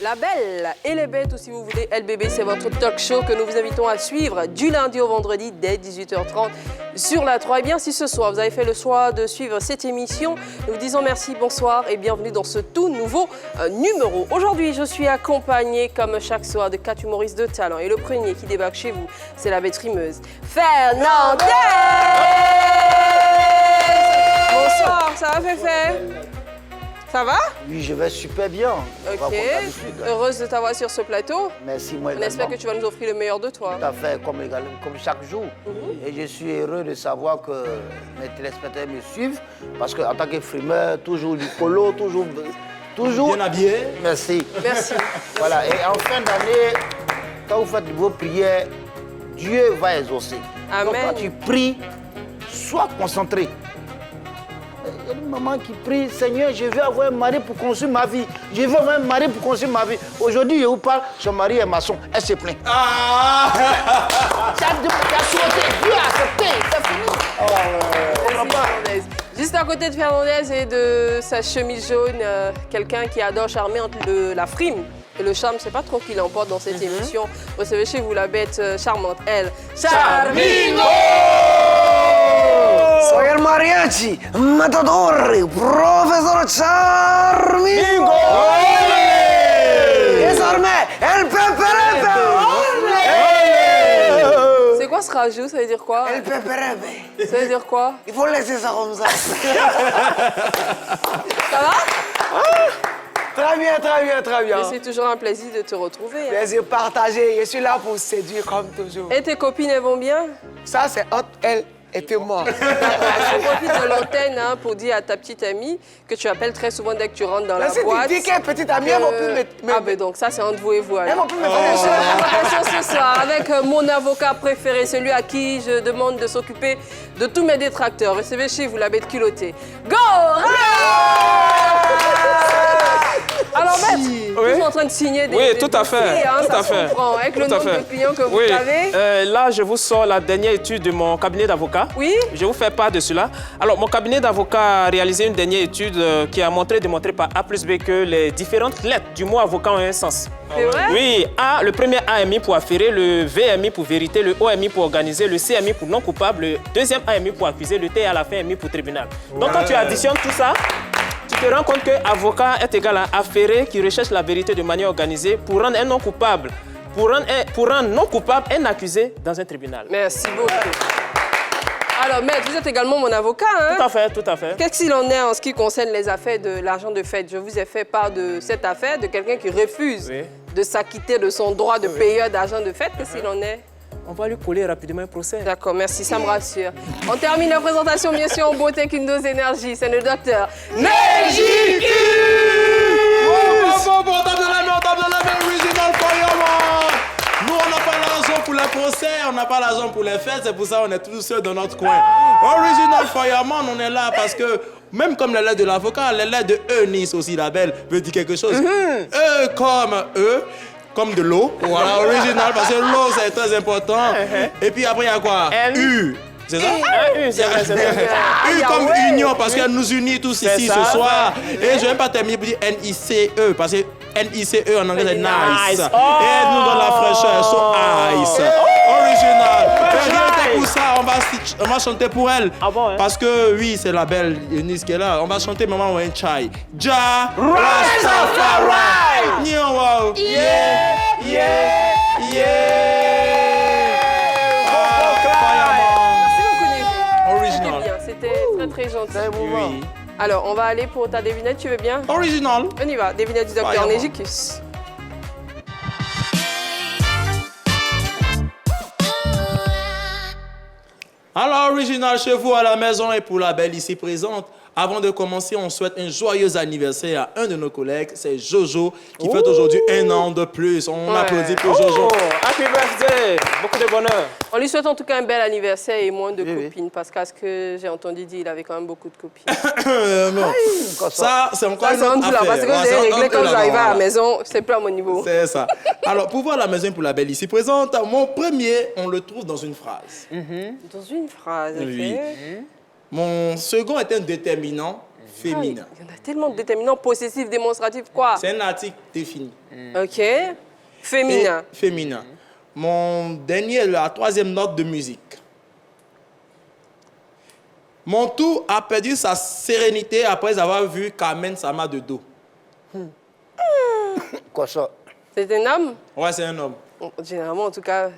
La Belle et les Bêtes, ou si vous voulez, LBB, c'est votre talk show que nous vous invitons à suivre du lundi au vendredi dès 18h30 sur la 3. Et bien, si ce soir, vous avez fait le choix de suivre cette émission, nous vous disons merci, bonsoir et bienvenue dans ce tout nouveau numéro. Aujourd'hui, je suis accompagnée, comme chaque soir, de 4 humoristes de talent. Et le premier qui débarque chez vous, c'est la bête rimeuse, Fernandez. Bonsoir, ça va, Féfé? Ça va? Oui, je vais super bien. Ok, heureuse de t'avoir sur ce plateau. Merci, moi également. On espère que tu vas nous offrir le meilleur de toi. Tout à fait, comme chaque jour. Et je suis heureux de savoir que mes téléspectateurs me suivent, parce qu'en tant que frimeur, toujours du polo, toujours... Bien habillé. Merci. Merci. Voilà, et en fin d'année, quand vous faites vos prières, Dieu va exaucer. Amen. Donc quand tu pries, sois concentré. Il y a une maman qui prie, Seigneur, je veux avoir un mari pour construire ma vie. Je veux avoir un mari pour construire ma vie. Aujourd'hui, je vous parle, son mari est maçon. Elle se plaint. Ah Tu as souhaité, Dieu a accepté, c'est fini. Merci, Fernandez. Juste à côté de Fernandez et de sa chemise jaune, quelqu'un qui adore charmer entre la frime et le charme. C'est pas trop qui l'emporte dans cette émission. Recevez chez vous la bête charmante, elle, Charmingo. Soy el mariachi, matador, profesor Charmingo. Désormais, el peperepe. C'est quoi ce rajout? Ça veut dire quoi? El peperepe. Ça veut dire quoi? Il faut laisser ça comme ça. Ça va? Très bien, très bien, très bien. Mais c'est toujours un plaisir de te retrouver. Hein. Plaisir partagé. Je suis là pour séduire comme toujours. Et tes copines, elles vont bien? Ça, c'est entre elle et puis moi. Je profite de l'antenne pour dire à ta petite amie que tu appelles très souvent dès que tu rentres dans la Mais boîte. si tu dis qu'elle est petite amie, elle ne va plus me... Ah ben donc ça c'est entre vous et vous. Elle alors. va plus me Attention ce soir avec mon avocat préféré, celui à qui je demande de s'occuper de tous mes détracteurs. Recevez chez vous la bête culottée. Go! Alors Bête, toujours en train de signer des tout à fait, dossiers, hein, tout ça à se fait. comprend, avec le Tout à nombre de fait. clients que vous Oui, avez. là, je vous sors la dernière étude de mon cabinet d'avocat. Oui. Je vous fais part de cela. Alors, mon cabinet d'avocat a réalisé une dernière étude qui a démontré par A plus B que les différentes lettres du mot avocat ont un sens. C'est vrai? Oui, le premier AMI pour affairer, le VMI pour vérité, le OMI pour organiser, le CMI pour non coupable, le deuxième AMI pour accuser, le T à la fin MI pour tribunal. Donc, quand tu additionnes tout ça, tu te rends compte que avocat est égal à affairer qui recherche la vérité de manière organisée pour rendre un non coupable, pour rendre non coupable un accusé dans un tribunal. Merci beaucoup. Alors, Maître, vous êtes également mon avocat, hein? Tout à fait, tout à fait. Qu'est-ce qu'il en est en ce qui concerne les affaires de l'argent de fête? Je vous ai fait part de cette affaire de quelqu'un qui refuse de s'acquitter de son droit de payeur d'argent de fête. Qu'est-ce qu'il en est? On va lui coller rapidement un procès. D'accord, merci, ça me rassure. On termine la présentation, bien sûr, en beauté avec une dose d'énergie. C'est le docteur Mejikus! Bon, tape de la main, original fireman. Nous, on n'a pas l'argent pour les procès, on n'a pas l'argent pour les fêtes, c'est pour ça qu'on est tous seuls dans notre coin. Original fireman, on est là parce que, même comme les lettres de l'avocat, les lettres de Eunice aussi, la belle, veut dire quelque chose. E comme de l'eau. Voilà, original, parce que l'eau, c'est très important. Et puis après, il y a quoi? U. C'est ça? C'est vrai, c'est vrai. U comme union, parce qu'elle nous unit tous ici ce soir. Et je ne vais pas terminer pour dire N-I-C-E, parce que N-I-C-E en anglais, c'est nice. Et elle nous donne la fraîcheur, so ice. Original. Et rien que pour ça, on va chanter pour elle. Ah bon, hein? Parce que, oui, c'est la belle Eunice qui est là. On va chanter Maman Wen Chai. Ja Rastafari. Nyo wow. Yeah, yeah, yeah. Original. Bien, c'était très très gentil. Oui. Alors, on va aller pour ta devinette, tu veux bien? Original. On y va, devinette du docteur Fireman. Mejikus. Alors, original chez vous à la maison et pour la belle ici présente. Avant de commencer, on souhaite un joyeux anniversaire à un de nos collègues, c'est Jojo, qui fête aujourd'hui 1 an de plus. On applaudit pour Jojo. Happy birthday! Beaucoup de bonheur. On lui souhaite en tout cas un bel anniversaire et moins de copines, parce qu'à ce que j'ai entendu dire, il avait quand même beaucoup de copines. Non. Ça, c'est encore Ça, une c'est autre un là, affaire. parce que Ouais, j'ai c'est réglé un quand peu j'arrive à là-bas. la maison, c'est plus à mon niveau. C'est ça. Alors, pour voir la maison et pour la belle ici présente, mon premier, on le trouve dans une phrase. Dans une phrase, Oui. ok. Mon second est un déterminant. féminin. Il y en a tellement de déterminants possessifs, démonstratifs, quoi. C'est un article défini. OK. Féminin. Et féminin. Mon dernier, la troisième note de musique. Mon tout a perdu sa sérénité après avoir vu Carmen Sama de dos. Quoi ça? C'est un homme? Ouais, c'est un homme. Généralement, en tout cas,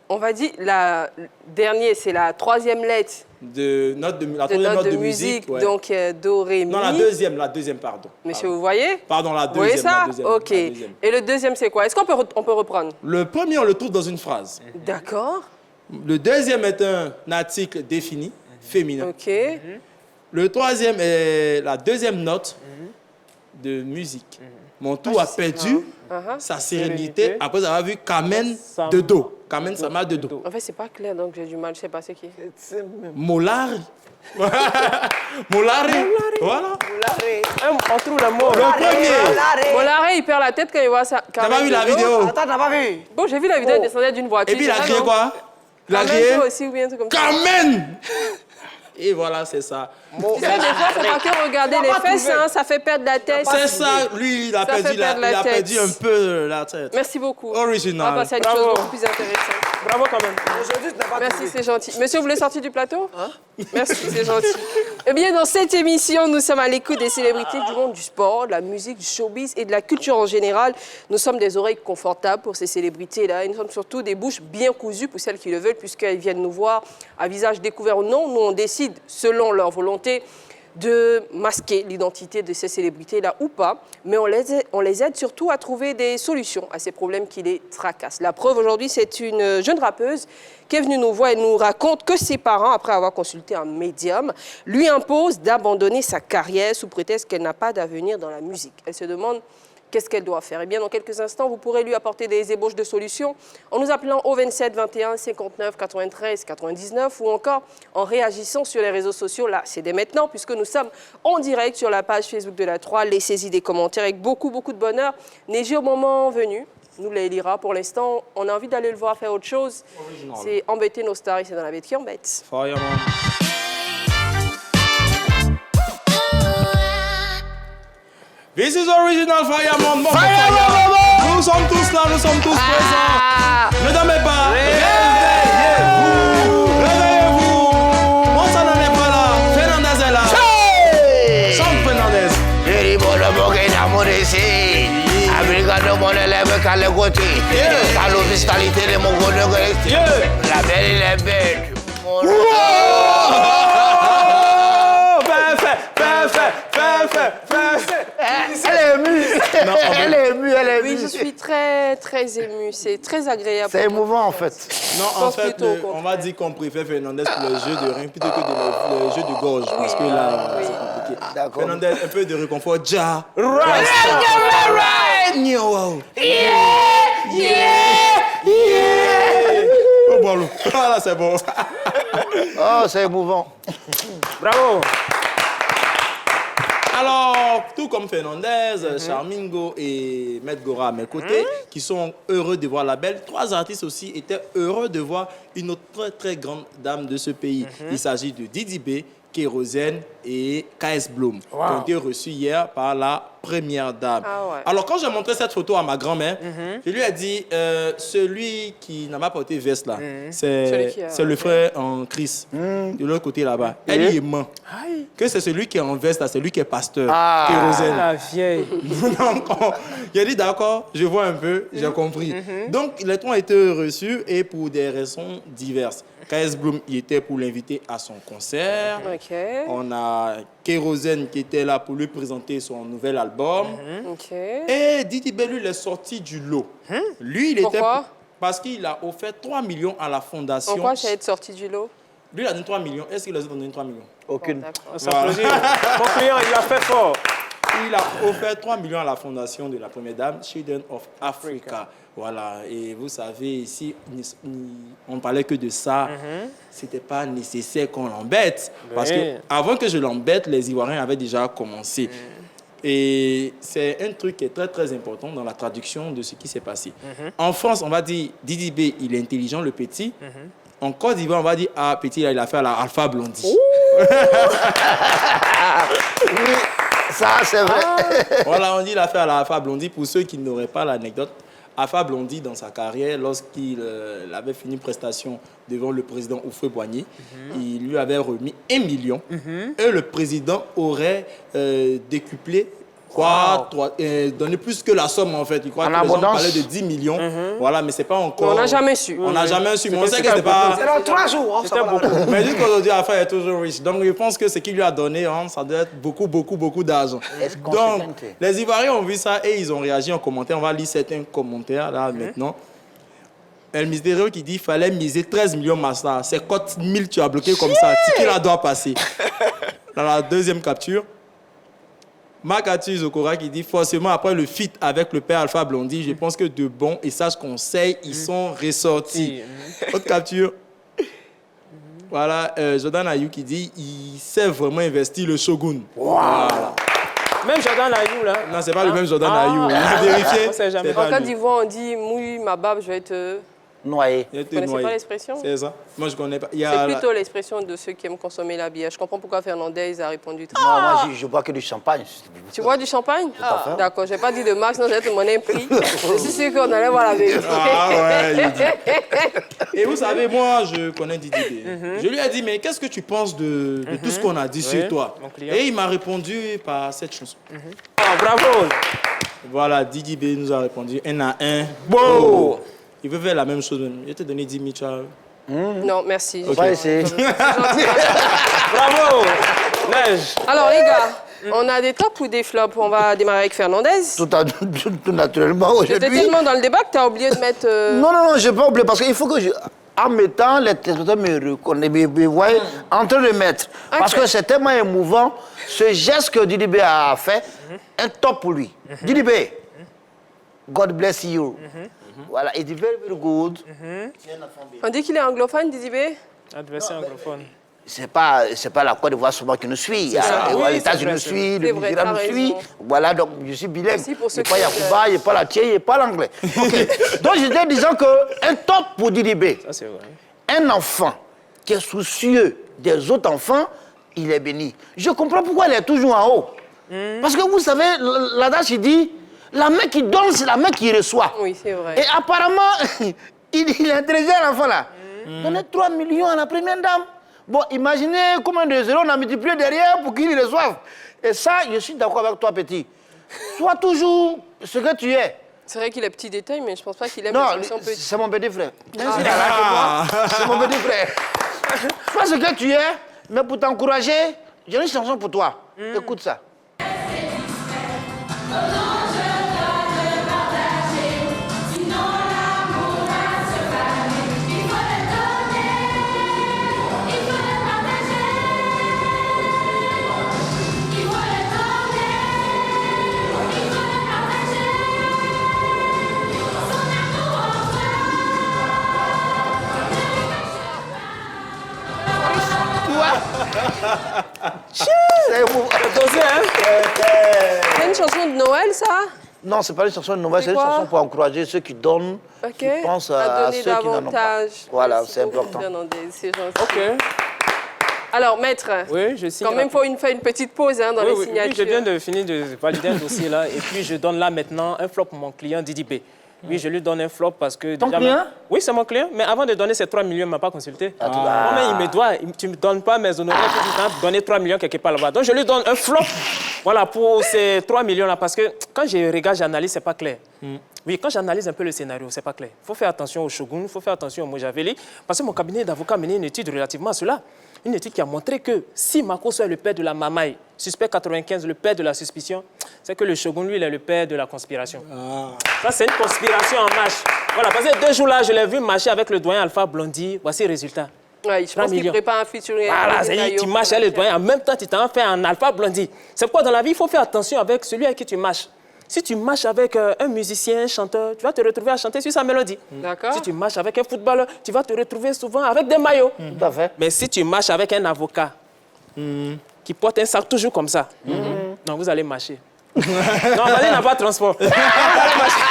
on va dire, la dernière, c'est la troisième lettre La de troisième note note de de musique, ouais. donc do, ré, mi. Non, la deuxième, pardon. Monsieur, Pardon. vous voyez? Pardon, la Vous voyez deuxième. ça? La deuxième, OK. la deuxième. Et le deuxième, c'est quoi? Est-ce qu'on peut reprendre? Le premier, on le trouve dans une phrase. D'accord. Le deuxième est un article défini, féminin. OK. Le troisième est la deuxième note de musique. Mon tout a perdu sa sérénité après avoir vu Carmen de dos. Carmen Sama de dos. En fait, c'est pas clair, donc j'ai du mal. Je sais pas c'est qui. Molari. Molari. Voilà. On trouve le mot. Le premier. Bolare, il perd la tête quand il voit ça. T'as pas vu la vidéo? Attends, t'as pas vu? Bon, j'ai vu la vidéo, il descendait d'une voiture. Et puis il a c'est ça, crié non? quoi? Il a crié Carmen aussi, ou bien un truc comme ça. Carmen. Et voilà, c'est ça. Tu sais, des fois, faut pas que regarder les fesses, hein, ça fait perdre la tête. C'est ça, lui, il a Ça fait perdu perdre la tête. perdu un peu la tête. Merci beaucoup. Original. On va passer à une Bravo. chose beaucoup plus intéressante. Bravo quand même. Aujourd'hui, tu n'as pas Merci, trouvé. c'est gentil. Monsieur, vous voulez sortir du plateau? Merci, c'est gentil. Eh bien, dans cette émission, nous sommes à l'écoute des célébrités du monde du sport, de la musique, du showbiz et de la culture en général. Nous sommes des oreilles confortables pour ces célébrités-là et nous sommes surtout des bouches bien cousues pour celles qui le veulent puisqu'elles viennent nous voir à visage découvert ou non. Nous, on décide, selon leur volonté, de masquer l'identité de ces célébrités-là ou pas, mais on les aide surtout à trouver des solutions à ces problèmes qui les tracassent. La preuve aujourd'hui, c'est une jeune rappeuse qui est venue nous voir et nous raconte que ses parents, après avoir consulté un médium, lui imposent d'abandonner sa carrière sous prétexte qu'elle n'a pas d'avenir dans la musique. Elle se demande qu'est-ce qu'elle doit faire. Eh bien, dans quelques instants, vous pourrez lui apporter des ébauches de solutions en nous appelant au 27 21 59 93 99 ou encore en réagissant sur les réseaux sociaux. Là, c'est dès maintenant puisque nous sommes en direct sur la page Facebook de la 3. Laissez-y des commentaires avec beaucoup de bonheur. Neige au moment venu nous les lira. Pour l'instant, on a envie d'aller le voir faire autre chose. C'est embêter nos stars et c'est dans la bête qui embête. Fireman. This is original Fireman. Fireman. Nous sommes tous là, nous sommes tous présents. Ne dormez pas. Réveillez-vous. Réveillez-vous. Bon, ça n'en est pas là. Fernandez est là. Chante Fernandez. La belle et la bête. Elle est émue. Elle est émue, elle est Oui, émue. je suis très émue. C'est très agréable. C'est émouvant en fait. Non, en pense fait, plutôt au on contraire. va dire qu'on préfère Fernandez pour les jeux de rein plutôt que les jeux de gorge. Parce que là, Oui. c'est compliqué. D'accord. Fernandez, un peu de réconfort. Ja. Oh, bon, voilà, c'est bon. Oh, c'est émouvant. Bravo. Alors, tout comme Fernandez, Charmingo et Maître Gora à mes côtés, qui sont heureux de voir la belle, trois artistes aussi étaient heureux de voir une autre très grande dame de ce pays. Il s'agit de Didi B, Kérosène et KS Bloom, qui ont été reçus hier par la première dame. Ah ouais. Alors, quand j'ai montré cette photo à ma grand-mère, je lui ai dit, celui qui n'a pas porté veste là, Celui qui a- c'est le frère en Christ, de l'autre côté là-bas. Elle y est main. Que c'est celui qui est en veste là, c'est lui qui est pasteur. Kérosène. La vieille. Donc, il a dit d'accord, je vois un peu, j'ai compris. Donc, les trois ont été reçus et pour des raisons diverses. KS Bloom, il était pour l'inviter à son concert. OK. On a Kérosène qui était là pour lui présenter son nouvel album. OK. Et Didi B, lui, il est sorti du lot. Lui, il Pourquoi? était... Parce qu'il a offert 3 millions à la fondation. En quoi j'ai été sorti du lot? Lui, il a donné 3 millions. Est-ce qu'il a donné 3 millions? Aucune. D'accord. Ça plaisir. Mon client, il a fait fort. Il a offert 3 millions à la fondation de la première dame, Children of Africa. Voilà, et vous savez, ici, on ne parlait que de ça. C'était pas nécessaire qu'on l'embête. Parce que avant que je l'embête, les Ivoiriens avaient déjà commencé. Et c'est un truc qui est très important dans la traduction de ce qui s'est passé. En France, on va dire, Didi B, il est intelligent, le petit. En Côte d'Ivoire, on va dire, ah, petit, là, il a fait la Alpha Blondie. Oui, ça, c'est vrai. Voilà, on dit l'affaire à la Alpha Blondy. Pour ceux qui n'auraient pas l'anecdote, Alpha Blondy, dans sa carrière, lorsqu'il avait fini une prestation devant le président Houphouët-Boigny, il lui avait remis 1 million et le président aurait décuplé, donné plus que la somme en fait. Il croit que les gens parlaient de 10 millions. Voilà, mais c'est pas encore... On n'a jamais su. On n'a jamais su. On sait que c'était pas... C'est dans 3 jours. C'était beaucoup. Mais jusqu'aujourd'hui, Alpha est toujours riche. Donc, je pense que ce qu'il lui a donné, ça doit être beaucoup d'argent. Donc, les Ivoiriens ont vu ça et ils ont réagi en commentaire. On va lire certains commentaires là maintenant. El Mystérieux qui dit qu'il fallait miser 13 millions Massa. C'est cote 1000, tu as bloqué comme ça. Tiki la doit passer. Dans la deuxième capture, Makatu Zokora qui dit forcément après le feat avec le père Alpha Blondy, je pense que de bons et sages conseils, ils sont ressortis. Autre capture. Voilà, Jordan Ayou qui dit il sait vraiment investir le Shogun. Voilà. Même Jordan Ayou, là. Non, c'est pas le même Jordan Ayou. On a vérifié. On sait jamais. C'est pas En Côte lui. d'Ivoire, on dit mouille ma barbe, je vais te. Noyé. Il a Vous été connaissez noyé. pas l'expression? C'est ça. Moi, je connais pas. Il y C'est a plutôt l'expression de ceux qui aiment consommer la bière. Je comprends pourquoi Fernandez a répondu. Non, moi, je bois que du champagne. Tu bois du champagne? à fait. D'accord, je n'ai pas dit de marque, sinon j'allais te demander un prix. Je suis sûr qu'on allait voir la vérité. Ah ouais, il dit. Et vous savez, moi, je connais Didi B. Je lui ai dit, mais qu'est-ce que tu penses de tout ce qu'on a dit sur toi? mon client. Et il m'a répondu par cette chanson. Oh, bravo. Voilà, Didi B nous a répondu un à un. Bon. Il veut faire la même chose. Je t'ai donné 10 000, tu as- Non, merci. On va essayer. Bravo. Neige. Alors les gars, on a des tops ou des flops? On va démarrer avec Fernandez. Tout naturellement, J'étais aujourd'hui. tellement dans le débat que tu as oublié de mettre... Non, je n'ai pas oublié parce qu'il faut que en mettant, les téléspectateurs me reconnaissent, me voient en train de mettre. Parce que c'est tellement émouvant, ce geste que Didi B a fait, un top pour lui. Didi B, God bless you. Voilà, it is very, very good. On dit qu'il est anglophone, Didi B? Adversaire anglophone. C'est pas la Côte d'Ivoire seulement qui nous suit. ça. Oui, Les c'est États-Unis vrai, nous c'est suivent, vrai. le C'est vrai, Nigeria t'as nous raison. suit. Voilà, donc je suis bilingue. Merci pour Il ceux n'y a pas qui- Yacouba, il n'y a pas la Tché, il n'y a pas l'anglais. Ok. Donc j'étais disant qu'un top pour Didi B. Ça, c'est vrai. Un enfant qui est soucieux des autres enfants, il est béni. Je comprends pourquoi il est toujours en haut. Parce que vous savez, l'adage il dit, la main qui donne, c'est la main qui reçoit. Oui, c'est vrai. Et apparemment, il est intelligent l'enfant là. Donnez 3 millions à la première dame. Bon, imaginez combien de zéros on a multiplié derrière pour qu'il reçoive. Et ça, je suis d'accord avec toi, petit. Sois toujours ce que tu es. C'est vrai qu'il a petit détail, mais je pense pas qu'il aime Non, l'expression petit. c'est mon petit frère. Même s'il a l'âge de moi, c'est mon petit frère. Sois ce que tu es, mais pour t'encourager, j'ai une chanson pour toi. Écoute ça. Tu vois? C'est émouvant. C'est une chanson de Noël, ça? Non, c'est pas une chanson de Noël, c'est une quoi? chanson pour encourager ceux qui donnent, Ok. qui pensent À à donner ceux qui n'en ont pas. davantage. Voilà, Merci c'est beaucoup, important. Fernandez, c'est gentil. OK. Alors, maître, Oui, je signe. quand même, il faut faire une petite pause hein, dans les Oui, signatures. je viens de finir de valider un dossier là. Et puis, je donne là maintenant un flop pour mon client Didi B. Oui, je lui donne un flop parce que... Ton déjà, client? Oui, c'est mon client. Mais avant de donner ces 3 millions, il ne m'a pas consulté. Ah. Moi, mais il me doit. Tu ne me donnes pas mes honoraires. Tu vas donner 3 millions quelque part là-bas. Donc, je lui donne un flop voilà, pour ces 3 millions-là. Parce que quand je regarde, j'analyse, ce n'est pas clair. Oui, quand j'analyse un peu le scénario, ce n'est pas clair. Il faut faire attention au Shogun, il faut faire attention au Mojaveli. Parce que mon cabinet d'avocat a mené une étude relativement à cela. Une étude qui a montré que si Makosso est le père de la Mamaï, suspect 95, le père de la suspicion, c'est que le Shogun, lui, il est le père de la conspiration. Ça, c'est une conspiration en marche. Voilà, parce que 2 jours là, je l'ai vu marcher avec le doyen Alpha Blondy. Voici le résultat. Ouais, je 3 pense qu'il millions. prépare un featuring. Voilà, avec c'est-à-dire Nayo. tu marches avec le doyen. En même temps, tu t'en fais un Alpha Blondy. C'est pourquoi dans la vie, il faut faire attention avec celui avec qui tu marches. Si tu marches avec un musicien, un chanteur, tu vas te retrouver à chanter sur sa mélodie. D'accord. Si tu marches avec un footballeur, tu vas te retrouver souvent avec des maillots. Tout à fait. Mais si tu marches avec un avocat qui porte un sac toujours comme ça, non, vous allez marcher. Non, Mali n'a pas de transport. Vous allez marcher.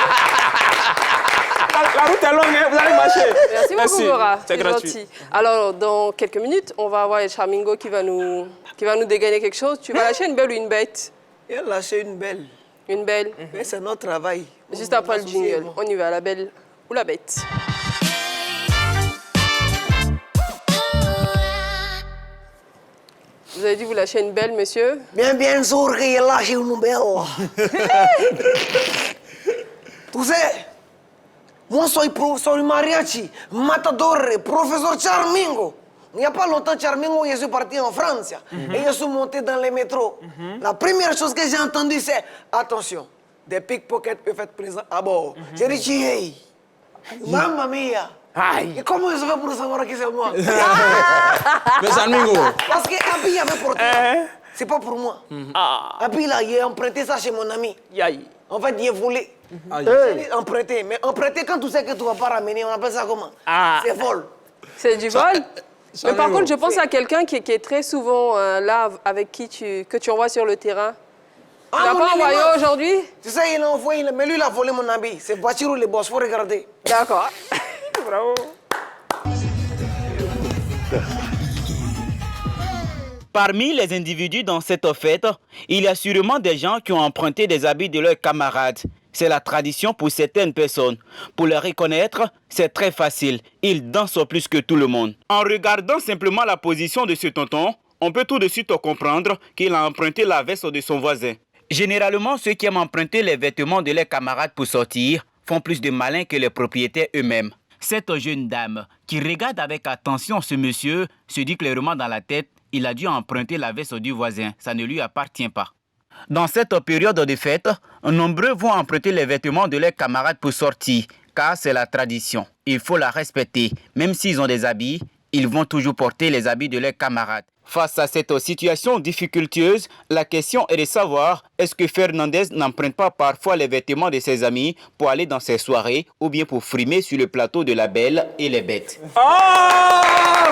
La route est longue, hein, vous allez marcher. Merci beaucoup, Gora. C'est gratuit. gentil. Alors, dans quelques minutes, on va avoir Charmingo qui va nous dégainer quelque chose. Tu vas lâcher une belle ou une bête? Il a lâché une belle. Une belle. Mais c'est notre travail. Juste après le jingle. On y va, la belle ou la bête. Vous avez dit vous lâchez une belle, monsieur? Bien sûr qu'il a lâché une belle. Tu sais, moi, je suis professeur de mariachi, matador, professeur Charmingo. Il n'y a pas longtemps, Charmingo, je suis parti en France et je suis monté dans les métros. La première chose que j'ai entendue, c'est attention, des pickpockets peuvent être présents à bord. J'ai dit, hey, mamma mia. Et comment je fais pour savoir qui c'est moi? Mais Charmingo. Parce que Abi avait porté. C'est pas pour moi. Abi, là, il a emprunté ça chez mon ami. En fait, il est volé. Emprunté. Mais emprunté, quand tu sais que tu vas pas ramener, on appelle ça comment? C'est vol. C'est du vol? Mais par contre, je pense à quelqu'un qui est très souvent là, avec qui que tu envoies sur le terrain. Tu l'as pas envoyé aujourd'hui? Tu sais, il a envoyé, mais lui, il a volé mon habit. C'est Bachirou le boss, faut regarder. D'accord. Bravo. Parmi les individus dans cette fête, il y a sûrement des gens qui ont emprunté des habits de leurs camarades. C'est la tradition pour certaines personnes. Pour les reconnaître, c'est très facile. Ils dansent plus que tout le monde. En regardant simplement la position de ce tonton, on peut tout de suite comprendre qu'il a emprunté la veste de son voisin. Généralement, ceux qui aiment emprunter les vêtements de leurs camarades pour sortir font plus de malins que les propriétaires eux-mêmes. Cette jeune dame qui regarde avec attention ce monsieur se dit clairement dans la tête, il a dû emprunter la veste du voisin, ça ne lui appartient pas. Dans cette période de fête, nombreux vont emprunter les vêtements de leurs camarades pour sortir, car c'est la tradition. Il faut la respecter. Même s'ils ont des habits, ils vont toujours porter les habits de leurs camarades. Face à cette situation difficultueuse, la question est de savoir est-ce que Fernandez n'emprunte pas parfois les vêtements de ses amis pour aller dans ses soirées ou bien pour frimer sur le plateau de la Belle et les Bêtes. Oh,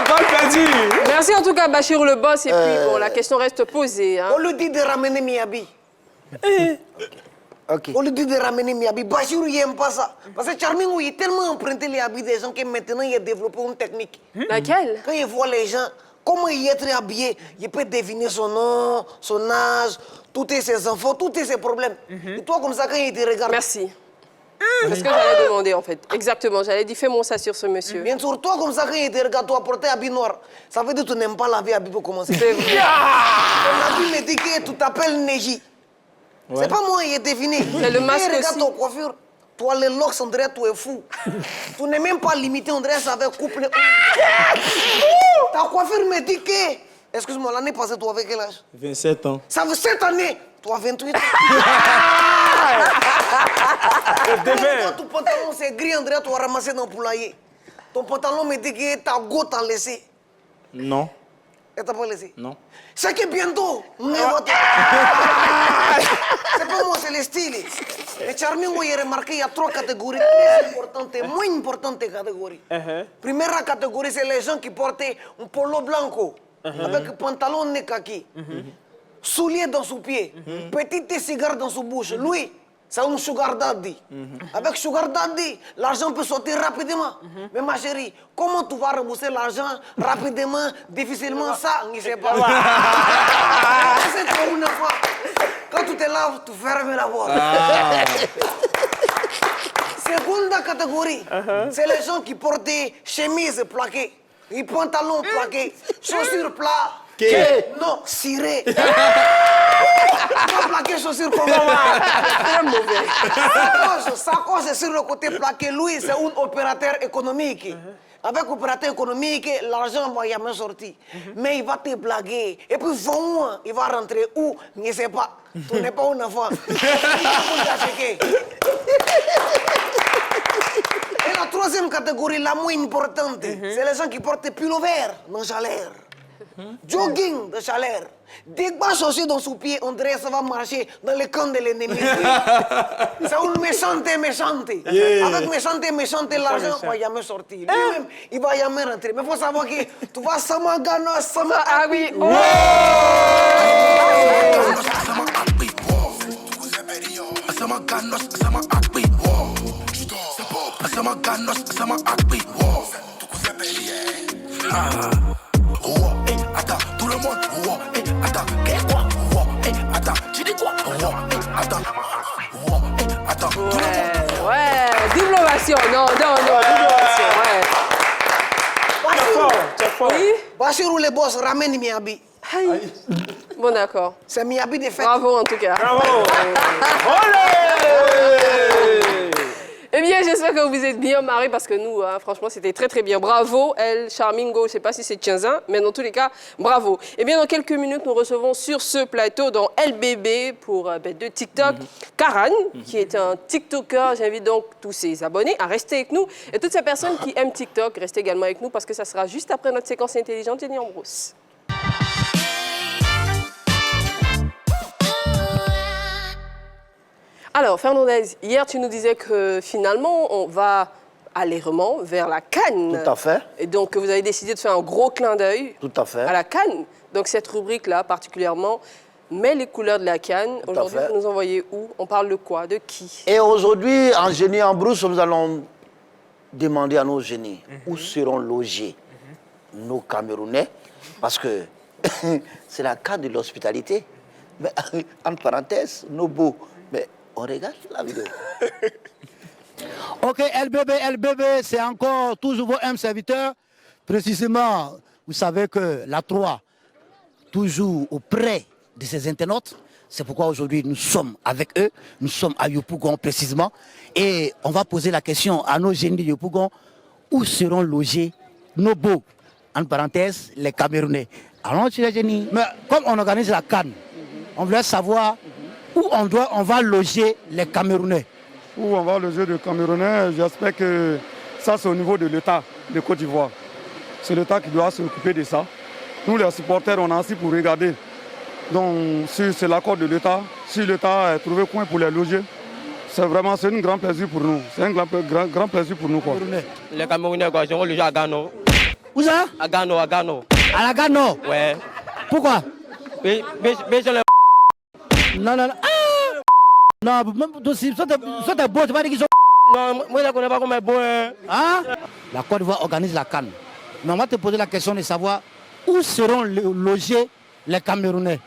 bonne perdu. Merci en tout cas, Bachirou le boss. Et puis, bon, la question reste posée. Hein. On lui dit de ramener Miyabi. Ok. On lui dit de ramener Miyabi. Bachirou, il n'aime pas ça. Parce que Charmingo, il a tellement emprunté les habits des gens que maintenant, il a développé une technique. Laquelle? Quand il voit les gens, comment il est habillé, il peut deviner son nom, son âge, tous ses enfants, tous ses problèmes. Et toi, comme ça, quand il te regarde... Merci. C'est ce que j'allais demander, en fait. Exactement. J'allais dire, fais-moi ça sur ce monsieur. Bien sûr, toi, comme ça, quand il te regarde, toi, porter habit noir, ça veut dire que tu n'aimes pas la vie habit pour commencer. C'est vrai. Ton habit me dit que tu t'appelles Neji. C'est pas moi, il est deviné. C'est le masque regarde aussi. ton coiffure. Toi, les locks, on dirait tu es fou. Tu n'es même pas limité, on dirait ça avec couple. Ta coiffure me dit que... Excuse-moi, l'année passée, tu avais quel âge? 27 ans. Ça fait 7 années. Toi, 28 ans. Quand ton pantalon c'est gris, on dirait tu vas ramasser dans le poulailler. Ton pantalon me dit que ta go t'a laissé. Non. Elle t'a pas laissé? Non. C'est que bientôt, c'est pas moi, c'est le style. Et Charmingo, il a remarqué qu'il y a 3 catégories très importantes et moins importantes catégories. Première catégorie, c'est les gens qui portent un polo blanco avec un pantalon né kaki, souliers dans son pied, petite cigare dans sa bouche. Lui, c'est un sugar daddy. Avec sugar daddy, l'argent peut sortir rapidement. Mais ma chérie, comment tu vas rembourser l'argent rapidement, difficilement, ça, on ne sait pas. C'est toi une fois. Quand tu te laves, tu fermes la voie. Seconde catégorie, c'est les gens qui portent des chemises plaquées, des pantalons plaqués, chaussures plates. Non, ciré. Pas plaqué chaussures comme ça. Très mauvais. Sacoche, c'est sur le côté plaqué. Lui, c'est un opérateur économique. Avec opérateur économique, l'argent va jamais sortir. Mais il va te blaguer. Et puis, il va rentrer où? Je ne sais pas. Tu n'es pas un enfant. Et la troisième catégorie, la moins importante, c'est les gens qui portent pull vert dans chaleur. Jogging de chaleur. Des bas chaussures dans son pied, on dirait que ça va marcher dans le camp de l'ennemi. C'est une méchante. Avec méchante, l'argent va jamais sortir. Lui-même, il va jamais rentrer. Mais il faut savoir que tu vas sama gana, sama Ah oui. Oh. Sama ganos, sama akbi, sama ganos sama akbi. Tout coup c'est payé. Attends, tout le monde. Attends, qu'est-ce quoi? Attends, tu dis quoi? Attends, tout le monde. Ouais, double ovation. Non, double ovation, ouais. C'est fort. Oui? Bassirou le boss ramène Miabi. Aïe. Bon, d'accord. C'est Miabi de fête. Bravo en tout cas. Bravo. Eh bien, j'espère que vous vous êtes bien marrés parce que nous, hein, franchement, c'était très très bien. Bravo, El Charmingo, je ne sais pas si c'est Tienzin, mais dans tous les cas, bravo. Eh bien, dans quelques minutes, nous recevons sur ce plateau, dans LBB, pour de TikTok, Karan, qui est un TikToker. J'invite donc tous ses abonnés à rester avec nous. Et toutes ces personnes qui aiment TikTok, restez également avec nous parce que ça sera juste après notre séquence intelligente. Jenny Ambrose. Alors, Fernandez, hier, tu nous disais que finalement, on va allègrement vers la CAN. Tout à fait. Et donc, vous avez décidé de faire un gros clin d'œil Tout à fait. à la CAN. Donc, cette rubrique-là, particulièrement, met les couleurs de la CAN. à Aujourd'hui, fait. vous nous envoyez où? On parle de quoi? De qui? Et aujourd'hui, en Génie en Brousse, nous allons demander à nos génies où seront logés nos Camerounais, parce que c'est la CAN de l'hospitalité. Mais entre parenthèses, nos beaux. Mais on regarde la vidéo. Ok, LBB, c'est encore toujours vos M serviteurs. Précisément, vous savez que la 3, toujours auprès de ses internautes. C'est pourquoi aujourd'hui nous sommes avec eux. Nous sommes à Yopougon précisément. Et on va poser la question à nos génies de Yopougon. Où seront logés nos beaux, entre parenthèses, les Camerounais? Allons chez les génies. Mais comme on organise la CAN, on voulait savoir où on va loger les Camerounais. Où on va loger les Camerounais, j'espère que ça c'est au niveau de l'État de Côte d'Ivoire. C'est l'État qui doit s'occuper de ça. Nous les supporters, on est assis pour regarder. Donc si c'est l'accord de l'État, si l'État a trouvé coin pour les loger, c'est un grand plaisir pour nous. C'est un grand plaisir pour nous. Quoi. Les Camerounais, quoi, ils ont logé à Gano. Où ça? À Gano. À la Gano? Ouais. Pourquoi? Mais Non. Ah! Non, soit t'es beau, tu vas dire qu'ils sont... non, moi je ne connais pas comment est bon. Hein? La Côte d'Ivoire organise la CAN. Mais on va te poser la question de savoir où seront logés les Camerounais.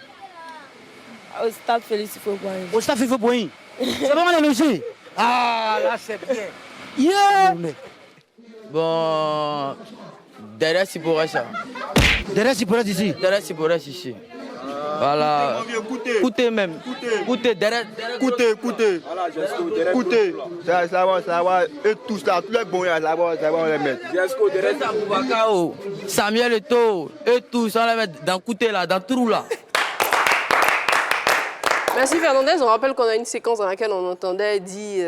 Au stade Félix Houphouët-Boigny. Au stade Félix Houphouët-Boigny. C'est vraiment les loger. Ah, là c'est bien. Yeah! Bon, derrière Siporès. Derrière Siporès ici. Derrière Siporès ici. Voilà. Écoutez même. Écoutez, derrière. Écoutez. Écoutez. Ça va. Et tous là, tous les bons, ça va les mettre. Derrière Aboubakao, Samuel Eto'o, et tous, on les met dans Kouté là, dans Trou là. Merci Fernandez. On rappelle qu'on a une séquence dans laquelle on entendait dire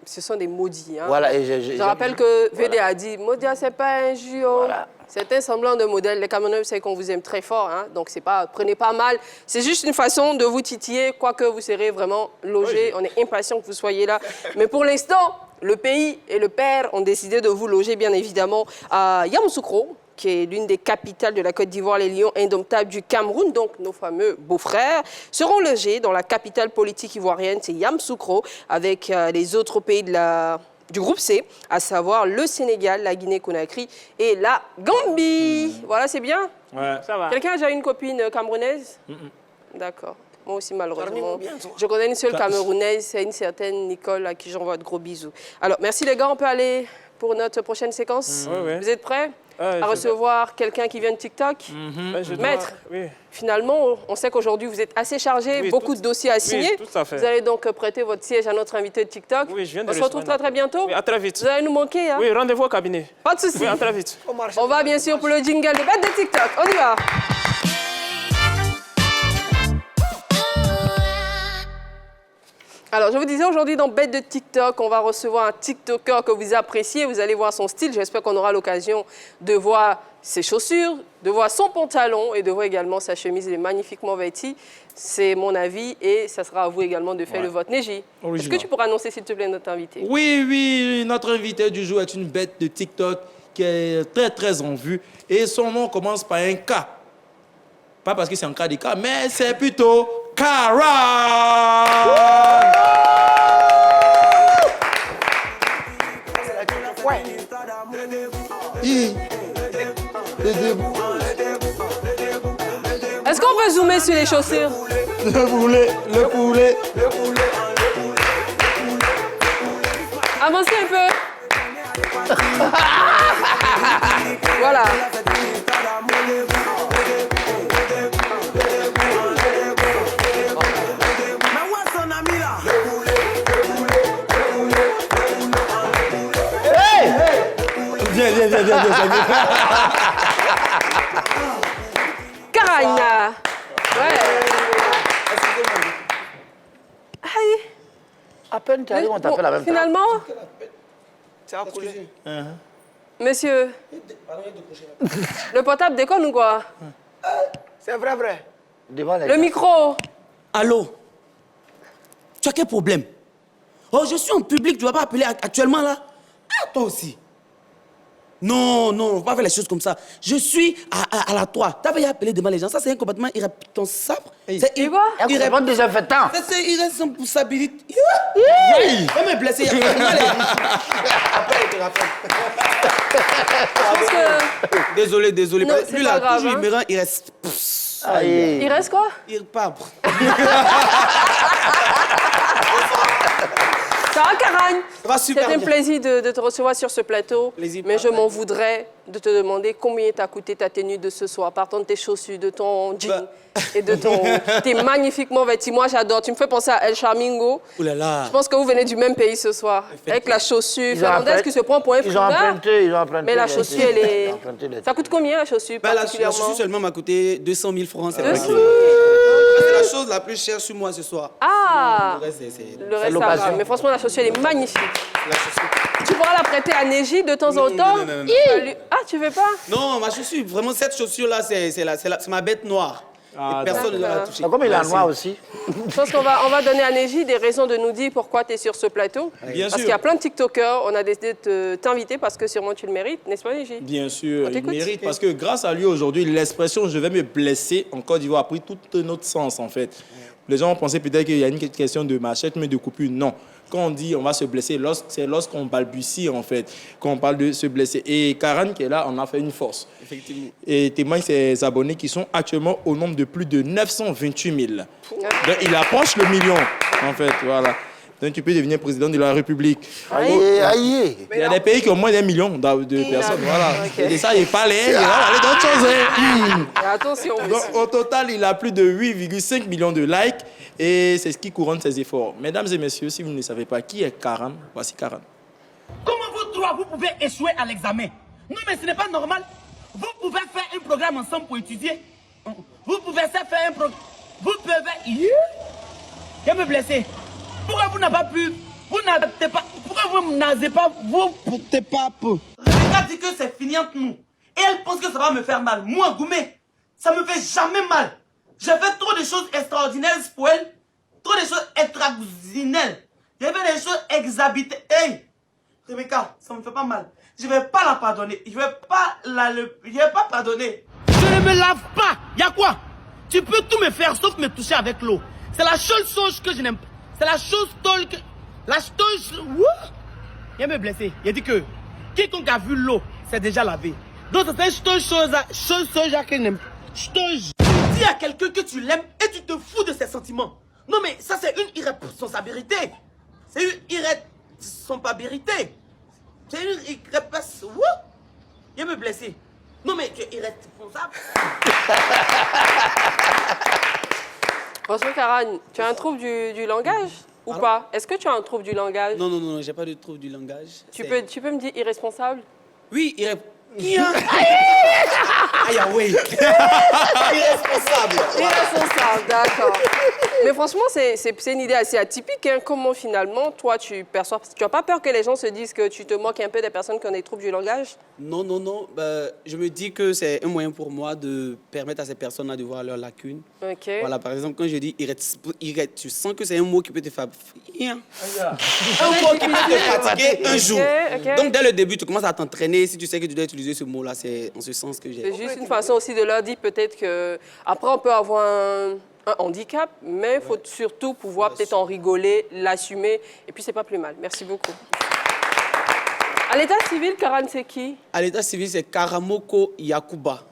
ce sont des maudits. Hein. Voilà, et je rappelle que VD a dit Modia, c'est pas un jus. Voilà. C'est un semblant de modèle. Les Camerounais, vous savez qu'on vous aime très fort. Hein. Donc, prenez pas mal. C'est juste une façon de vous titiller, quoique vous serez vraiment logé. On est impatient que vous soyez là. Mais pour l'instant, le pays et le père ont décidé de vous loger, bien évidemment, à Yamoussoukro, qui est l'une des capitales de la Côte d'Ivoire, les lions indomptables du Cameroun, donc nos fameux beaux-frères, seront logés dans la capitale politique ivoirienne, c'est Yamoussoukro, avec les autres pays du groupe C, à savoir le Sénégal, la Guinée-Conakry et la Gambie. Voilà, c'est bien? Ouais, ça va. Quelqu'un a déjà une copine camerounaise? D'accord. Moi aussi, malheureusement. Je connais une seule Camerounaise, c'est une certaine Nicole, à qui j'envoie de gros bisous. Alors, merci les gars, on peut aller pour notre prochaine séquence? Vous êtes prêts à recevoir quelqu'un qui vient de TikTok? Maître, finalement, on sait qu'aujourd'hui, vous êtes assez chargé, beaucoup de dossiers à signer. Oui, tout à fait. Vous allez donc prêter votre siège à notre invité de TikTok. Oui, je viens de on se retrouve très bientôt. Oui, à très vite. Vous allez nous manquer. Hein? Oui, rendez-vous au cabinet. Pas de souci. Oui, à très vite. On va bien sûr pour le jingle de Bête de TikTok. On y va. Alors, je vous disais, aujourd'hui, dans Bête de TikTok, on va recevoir un TikToker que vous appréciez. Vous allez voir son style. J'espère qu'on aura l'occasion de voir ses chaussures, de voir son pantalon et de voir également sa chemise. Elle est magnifiquement vêtie. C'est mon avis et ça sera à vous également de faire le vote. Neji, est-ce que tu pourras annoncer, s'il te plaît, notre invité? Oui, notre invité du jour est une bête de TikTok qui est très en vue. Et son nom commence par un K. Pas parce que c'est un cas de cas, mais c'est plutôt Karan. Est-ce qu'on peut zoomer sur les chaussures? Le poulet, le poulet. Avancez un peu. Voilà. Viens. Karine. Ouais. Aïe. À peine tu arrives, on t'appelle la même temps. Finalement, C'est à couler. monsieur, le portable déconne ou quoi? C'est vrai. Devant les Le gars. micro. Allô? Tu as quel problème? Oh, je suis en public, tu vas pas appeler actuellement là? Ah, toi aussi. Non, on va pas faire les choses comme ça. Je suis à la 3. Tu avais appelé devant les gens. Ça, c'est un comportement irresponsable. C'est irresponsable désinfectant. C'est irresponsabilité. Il va me blesser. Après, il te rappelle. Désolé. Non, c'est Lui pas là, grave, toujours, hein. il me rend, il reste. Il reste quoi? Il part. Ça va, Karine? Ça va super C'est un bien. plaisir de te recevoir sur ce plateau. Plaisir Mais je m'en voudrais de te demander combien t'a coûté ta tenue de ce soir, partant de tes chaussures, de ton jean et de tes magnifiquement vêtus. Moi, j'adore. Tu me fais penser à El Charmingo. Ouh là là. Je pense que vous venez du même pays ce soir. Avec la chaussure. Fernandez qui se prend pour un Ils ont frimeur. emprunté. Mais la chaussure, elle est... Ils ont emprunté les- Ça coûte combien, la chaussure, La particulièrement? chaussure seulement m'a coûté 200 000 francs. C'est 200 000. C'est la chose la plus chère sur moi ce soir. Ah! Le reste, c'est Le reste, ça l'occasion. va. Mais franchement, la chaussure, elle est magnifique. la chaussure. Tu pourras la prêter à Neji de temps en Non, temps? non, non, non. Tu vas lui- Ah, tu veux pas? Non, ma chaussure, vraiment, cette chaussure-là, c'est ma bête noire. Et personne ne doit la toucher. Comme il est Merci. noir aussi. Je pense qu'on va donner à Neji des raisons de nous dire pourquoi tu es sur ce plateau. Bien Parce sûr. qu'il y a plein de TikTokers, on a décidé de t'inviter parce que sûrement tu le mérites, n'est-ce pas, Neji? Bien sûr, On il t'écoute. mérite parce que grâce à lui aujourd'hui, l'expression je vais me blesser en Côte d'Ivoire a pris tout un autre sens en fait. Les gens ont pensé peut-être qu'il y a une question de machette, mais de coupure. Non. Quand on dit on va se blesser, c'est lorsqu'on balbutie en fait, quand on parle de se blesser. Et Karan qui est là, on a fait une force. Effectivement. Et témoigne ses abonnés qui sont actuellement au nombre de plus de 928 000. Donc il approche le million en fait, voilà. Donc tu peux devenir président de la République. Aïe. Il y a des pays qui ont moins d'1 million de personnes, voilà. Ok. Et ça, il parle, il va aller dans autre chose. Hein. Et attention, Donc, au total, il a plus de 8,5 millions de likes et c'est ce qui couronne ses efforts. Mesdames et messieurs, si vous ne savez pas qui est Karan, voici Karan. Comment vous trois, vous pouvez échouer à l'examen? Non, mais ce n'est pas normal. Vous pouvez faire un programme ensemble pour étudier. Vous pouvez faire un programme. Vous pouvez... Je me blesser. Pourquoi vous n'avez pas pu... Vous n'avez pas... Pourquoi vous n'avez pas... Vous n'avez pas pu... Rebecca dit que c'est fini entre nous. Et elle pense que ça va me faire mal. Moi, Goumé, ça me fait jamais mal. J'ai fait trop de choses extraordinaires pour elle. Trop de choses extraordinaires. J'ai fait des choses exhabitées. Hey! Rebecca, ça me fait pas mal. Je vais pas la pardonner. Je vais pas pardonner. Je ne me lave pas. Y'a quoi? Tu peux tout me faire sauf me toucher avec l'eau. C'est la seule chose que je n'aime pas. C'est la chose que... La chose... Il me blessé. Il a dit que quiconque a vu l'eau, c'est déjà lavé. Donc c'est cette chose que je n'aime pas. Dis à quelqu'un que tu l'aimes et tu te fous de ses sentiments. Non mais ça c'est une irresponsabilité. C'est une irresponsabilité. C'est une irresponsabilité. Il me blessé. Non mais tu es irresponsable. Franchement, Karan, tu as un trouble du langage ou pas? Est-ce que tu as un trouble du langage? Non, j'ai pas de trouble du langage. Tu peux me dire irresponsable? Oui, irresponsable. Irresponsable, d'accord. Mais franchement, c'est une idée assez atypique. Hein. Comment finalement, toi, tu perçois... Tu n'as pas peur que les gens se disent que tu te moques un peu des personnes qui ont des troubles du langage? Non. Je me dis que c'est un moyen pour moi de permettre à ces personnes-là de voir leurs lacunes. Ok. Voilà, par exemple, quand je dis tu sens que c'est un mot qui peut te faire... Un mot qui peut te fatiguer un jour. Ok. Donc, dès le début, tu commences à t'entraîner. Si tu sais que tu dois utiliser ce mot-là, c'est en ce sens que j'ai... C'est juste une façon aussi de leur dire peut-être que... Après, on peut avoir un handicap, mais il faut surtout pouvoir peut-être en rigoler, l'assumer. Et puis, c'est pas plus mal. Merci beaucoup. À l'état civil, Karan, c'est qui? À l'état civil, c'est Karamoko Yakuba.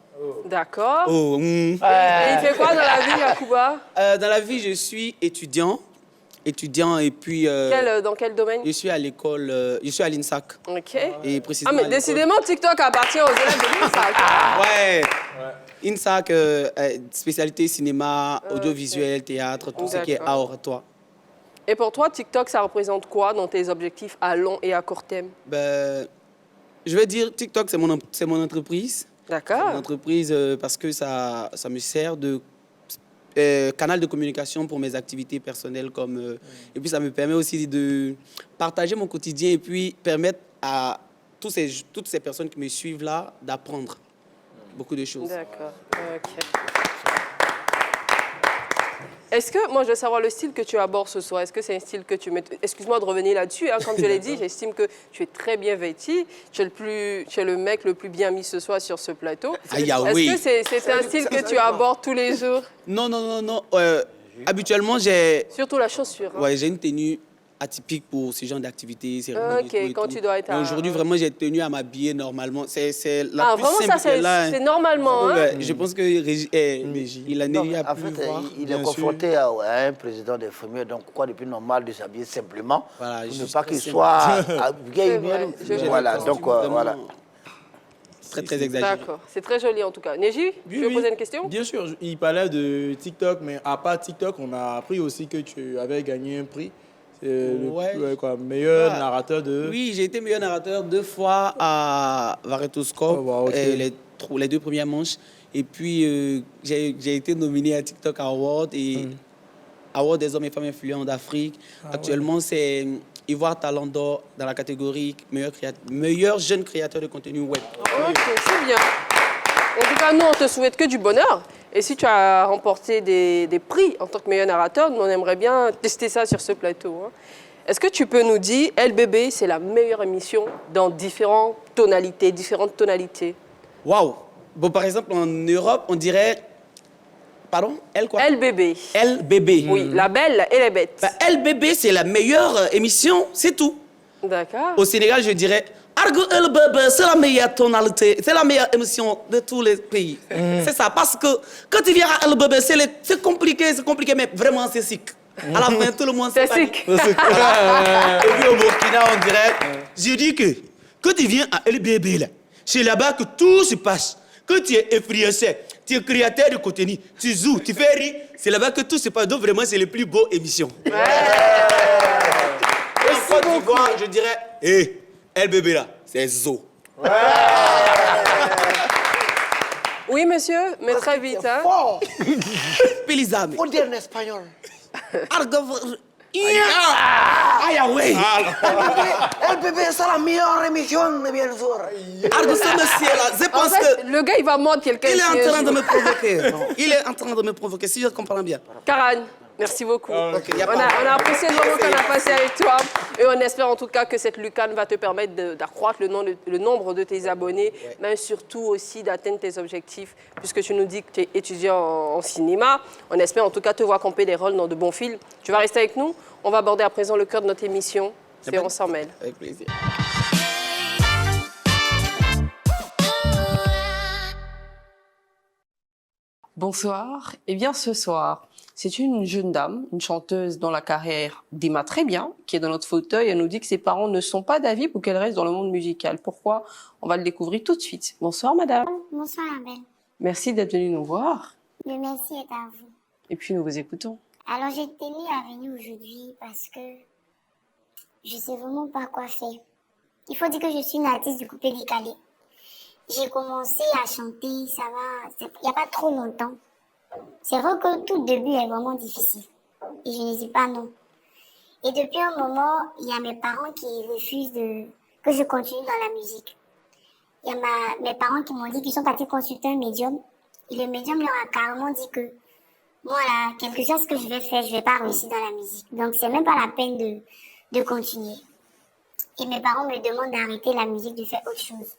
D'accord. Oh, Et il fait quoi dans la vie, Yakuba? Dans la vie, je suis étudiant et puis... Dans quel domaine? Je suis à l'école, je suis à l'INSAC. Ok. Et précisément Ah, mais décidément, TikTok appartient aux élèves de l'INSAC. Ouais. INSAC, spécialité cinéma, audiovisuel, théâtre, tout ce qui est art oratoire. Et pour toi, TikTok, ça représente quoi dans tes objectifs à long et à court terme? Ben, je vais dire, TikTok, c'est mon entreprise. D'accord. C'est mon entreprise parce que ça me sert de canal de communication pour mes activités personnelles. Et puis, ça me permet aussi de partager mon quotidien et puis permettre à toutes ces personnes qui me suivent là d'apprendre beaucoup de choses. D'accord. Ok. Est-ce que, moi je veux savoir le style que tu abordes ce soir, est-ce que c'est un style que tu mets... Excuse-moi de revenir là-dessus, hein, comme je l'ai dit, j'estime que tu es très bien vêti, tu es le mec le plus bien mis ce soir sur ce plateau. Est-ce que c'est un style que tu abordes tous les jours? Non. Habituellement, j'ai... Surtout la chaussure. Hein. Ouais, j'ai une tenue atypique pour ce genre d'activité. Ok, quand tu dois être à... Aujourd'hui, vraiment, j'ai tenu à m'habiller normalement. C'est la plus vraiment, simple ça, c'est normalement, hein? Ouais, je pense que il a En fait, il est confronté à un président des familles, donc quoi de plus normal de s'habiller simplement, voilà, pour ne pas qu'il soit habillé. Voilà, donc voilà. Très exagéré. D'accord, c'est très joli en tout cas. Neji, tu veux poser une question? Bien sûr, il parlait de TikTok, mais à part TikTok, on a appris aussi que tu avais gagné un prix. Meilleur narrateur de... Oui, j'ai été meilleur narrateur 2 fois à Varetoscope, les 2 premières manches. Et puis, j'ai été nominé à TikTok Award et Award des hommes et femmes influents d'Afrique. Actuellement, c'est Ivoire Talent d'Or dans la catégorie meilleur jeune créateur de contenu web. Ok, c'est bien. En tout cas, nous, on te souhaite que du bonheur. Et si tu as remporté des prix en tant que meilleur narrateur, nous, on aimerait bien tester ça sur ce plateau. Hein. Est-ce que tu peux nous dire, LBB, c'est la meilleure émission dans différentes tonalités? Waouh! Bon, par exemple, en Europe, on dirait... Pardon? LBB. LBB. Oui, la belle et les bêtes. LBB, c'est la meilleure émission, c'est tout. D'accord. Au Sénégal, je dirais... Argo LBB, c'est la meilleure tonalité, c'est la meilleure émission de tous les pays. C'est ça, parce que quand tu viens à LBB, c'est compliqué, mais vraiment c'est sick. À la fin, tout le monde c'est sick. Et puis au Burkina, on dirait, je dis que quand tu viens à LBB, là, c'est là-bas que tout se passe. Quand tu es influenceur, tu es créateur de contenu, tu joues, tu fais rire, c'est là-bas que tout se passe. Donc vraiment, c'est les plus beaux émissions. Et en Côte d'Ivoire, je dirais, LBB là, c'est Zo. Oui, monsieur, mais très vite. Hein. Pelizame. Faut dire en espagnol. LBB, c'est la meilleure émission, bien sûr. Je pense que... Le gars, il va mordre quelqu'un. Il est en train de me provoquer. Il est en train de me provoquer, si je comprends bien. Karan, merci beaucoup. On a apprécié le moment qu'on a passé avec toi. Et on espère en tout cas que cette Lucane va te permettre d'accroître le nombre de tes abonnés, mais surtout aussi d'atteindre tes objectifs, puisque tu nous dis que tu es étudiant en cinéma. On espère en tout cas te voir camper des rôles dans de bons films. Tu vas rester avec nous. On va aborder à présent le cœur de notre émission. C'est On s'en mêle. Avec plaisir. Bonsoir. Eh bien, ce soir, c'est une jeune dame, une chanteuse dont la carrière démarre très bien, qui est dans notre fauteuil. Elle nous dit que ses parents ne sont pas d'avis pour qu'elle reste dans le monde musical. Pourquoi? On va le découvrir tout de suite. Bonsoir, madame. Bonsoir, la belle. Merci d'être venue nous voir. Le merci est à vous. Et puis, nous vous écoutons. Alors, j'ai tenu à venir aujourd'hui parce que je sais vraiment pas quoi faire. Il faut dire que je suis une artiste du coupé décalé. J'ai commencé à chanter, ça va, il n'y a pas trop longtemps. C'est vrai que tout début est vraiment difficile. Et je ne dis pas non. Et depuis un moment, il y a mes parents qui refusent que je continue dans la musique. Il y a mes parents qui m'ont dit qu'ils sont partis consulter un médium. Et le médium leur a carrément dit que, voilà, quelque chose que je vais faire, je vais pas réussir dans la musique. Donc c'est même pas la peine de continuer. Et mes parents me demandent d'arrêter la musique, de faire autre chose.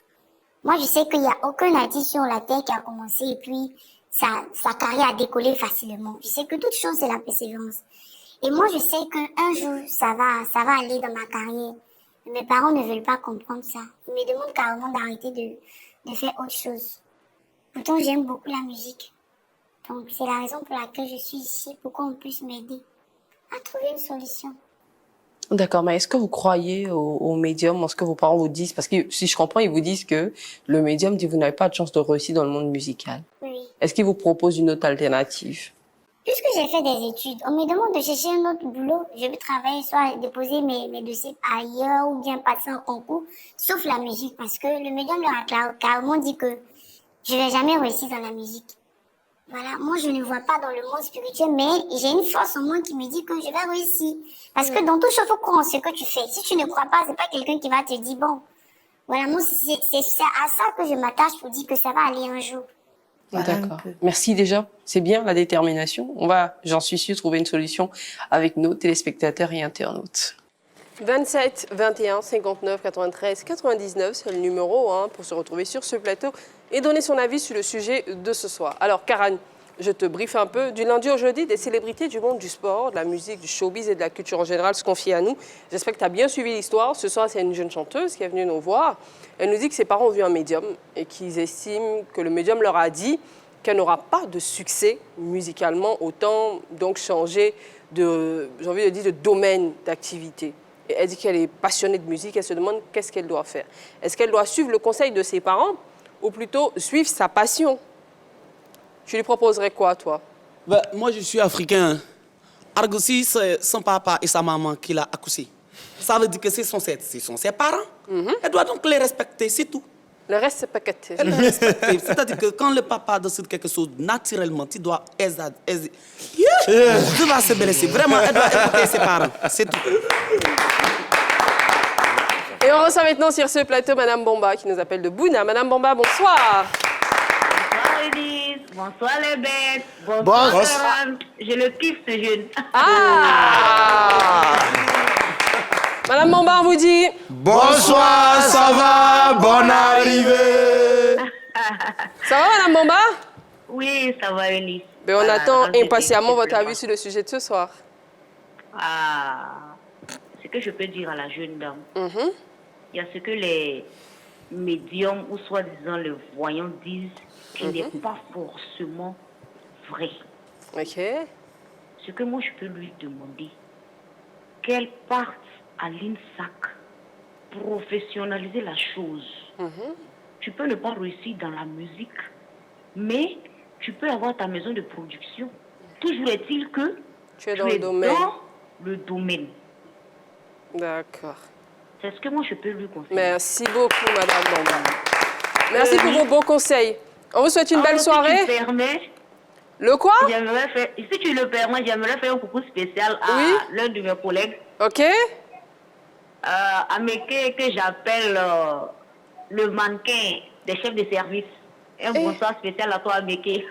Moi, je sais qu'il n'y a aucun artiste sur la terre qui a commencé et puis sa carrière a décollé facilement. Je sais que toute chose, c'est la persévérance. Et moi, je sais qu'un jour, ça va aller dans ma carrière. Mes parents ne veulent pas comprendre ça. Ils me demandent carrément d'arrêter de faire autre chose. Pourtant, j'aime beaucoup la musique. Donc, c'est la raison pour laquelle je suis ici, pour qu'on puisse m'aider à trouver une solution. D'accord, mais est-ce que vous croyez au médium, en ce que vos parents vous disent? Parce que si je comprends, ils vous disent que le médium dit que vous n'avez pas de chance de réussir dans le monde musical. Oui. Est-ce qu'ils vous proposent une autre alternative? Puisque j'ai fait des études, on me demande de chercher un autre boulot. Je veux travailler, soit déposer mes dossiers ailleurs ou bien passer un concours, sauf la musique, parce que le médium leur a carrément dit que je vais jamais réussir dans la musique. Voilà, moi je ne vois pas dans le monde spirituel, mais j'ai une force en moi qui me dit que je vais réussir. Parce que dans tout chose, il faut croire en ce que tu fais. Si tu ne crois pas, c'est pas quelqu'un qui va te dire, bon, voilà, moi c'est à ça que je m'attache pour dire que ça va aller un jour. D'accord. Merci déjà. C'est bien la détermination. On va, j'en suis sûre, trouver une solution avec nos téléspectateurs et internautes. 27 21 59 93 99, c'est le numéro pour se retrouver sur ce plateau et donner son avis sur le sujet de ce soir. Alors, Karen, je te briefe un peu. Du lundi au jeudi, des célébrités du monde du sport, de la musique, du showbiz et de la culture en général se confient à nous. J'espère que tu as bien suivi l'histoire. Ce soir, c'est une jeune chanteuse qui est venue nous voir. Elle nous dit que ses parents ont vu un médium et qu'ils estiment que le médium leur a dit qu'elle n'aura pas de succès musicalement, autant donc changer de, j'ai envie de dire, de domaine d'activité. Et elle dit qu'elle est passionnée de musique, elle se demande qu'est-ce qu'elle doit faire. Est-ce qu'elle doit suivre le conseil de ses parents ou plutôt suivre sa passion? Tu lui proposerais quoi, toi? Moi, je suis africain. Argossi, c'est son papa et sa maman qui l'ont accouché. Ça veut dire que ce sont ses parents. Elle doit donc les respecter, c'est tout. Le reste, c'est pas qu'être. Elle les respecter. C'est-à-dire que quand le papa décide quelque chose, naturellement, tu dois tu vas se blesser. Vraiment, elle doit écouter ses parents. C'est tout. Et on reçoit maintenant sur ce plateau Madame Bomba qui nous appelle de Bouna. Madame Bomba, bonsoir. Bonsoir Elise, bonsoir les bêtes, bonsoir Karen. Je le kiffe ce jeune. Ah Madame Bomba, on vous dit... Bonsoir, ça va, bonne arrivée. Ça va Madame Bomba? Oui, ça va Elise. Ben, on attend impatiemment votre avis sur le sujet de ce soir. Ce que je peux dire à la jeune dame, il y a ce que les médiums ou soi-disant les voyants disent qui n'est pas forcément vrai. Ok. Ce que moi je peux lui demander, qu'elle parte à l'INSAC, professionnaliser la chose. Tu peux ne pas réussir dans la musique, mais tu peux avoir ta maison de production. Toujours est-il que tu es dans le domaine. Le domaine. D'accord. C'est ce que moi je peux lui conseiller. Merci beaucoup, Madame Bomba. Merci pour vos beaux conseils. On vous souhaite une belle soirée. Si tu permets, le quoi? Si tu le permets, j'aimerais faire un coucou spécial à l'un de mes collègues. Ok. Ameke, que j'appelle le mannequin des chefs de service. Un bonsoir spécial à toi, Ameke.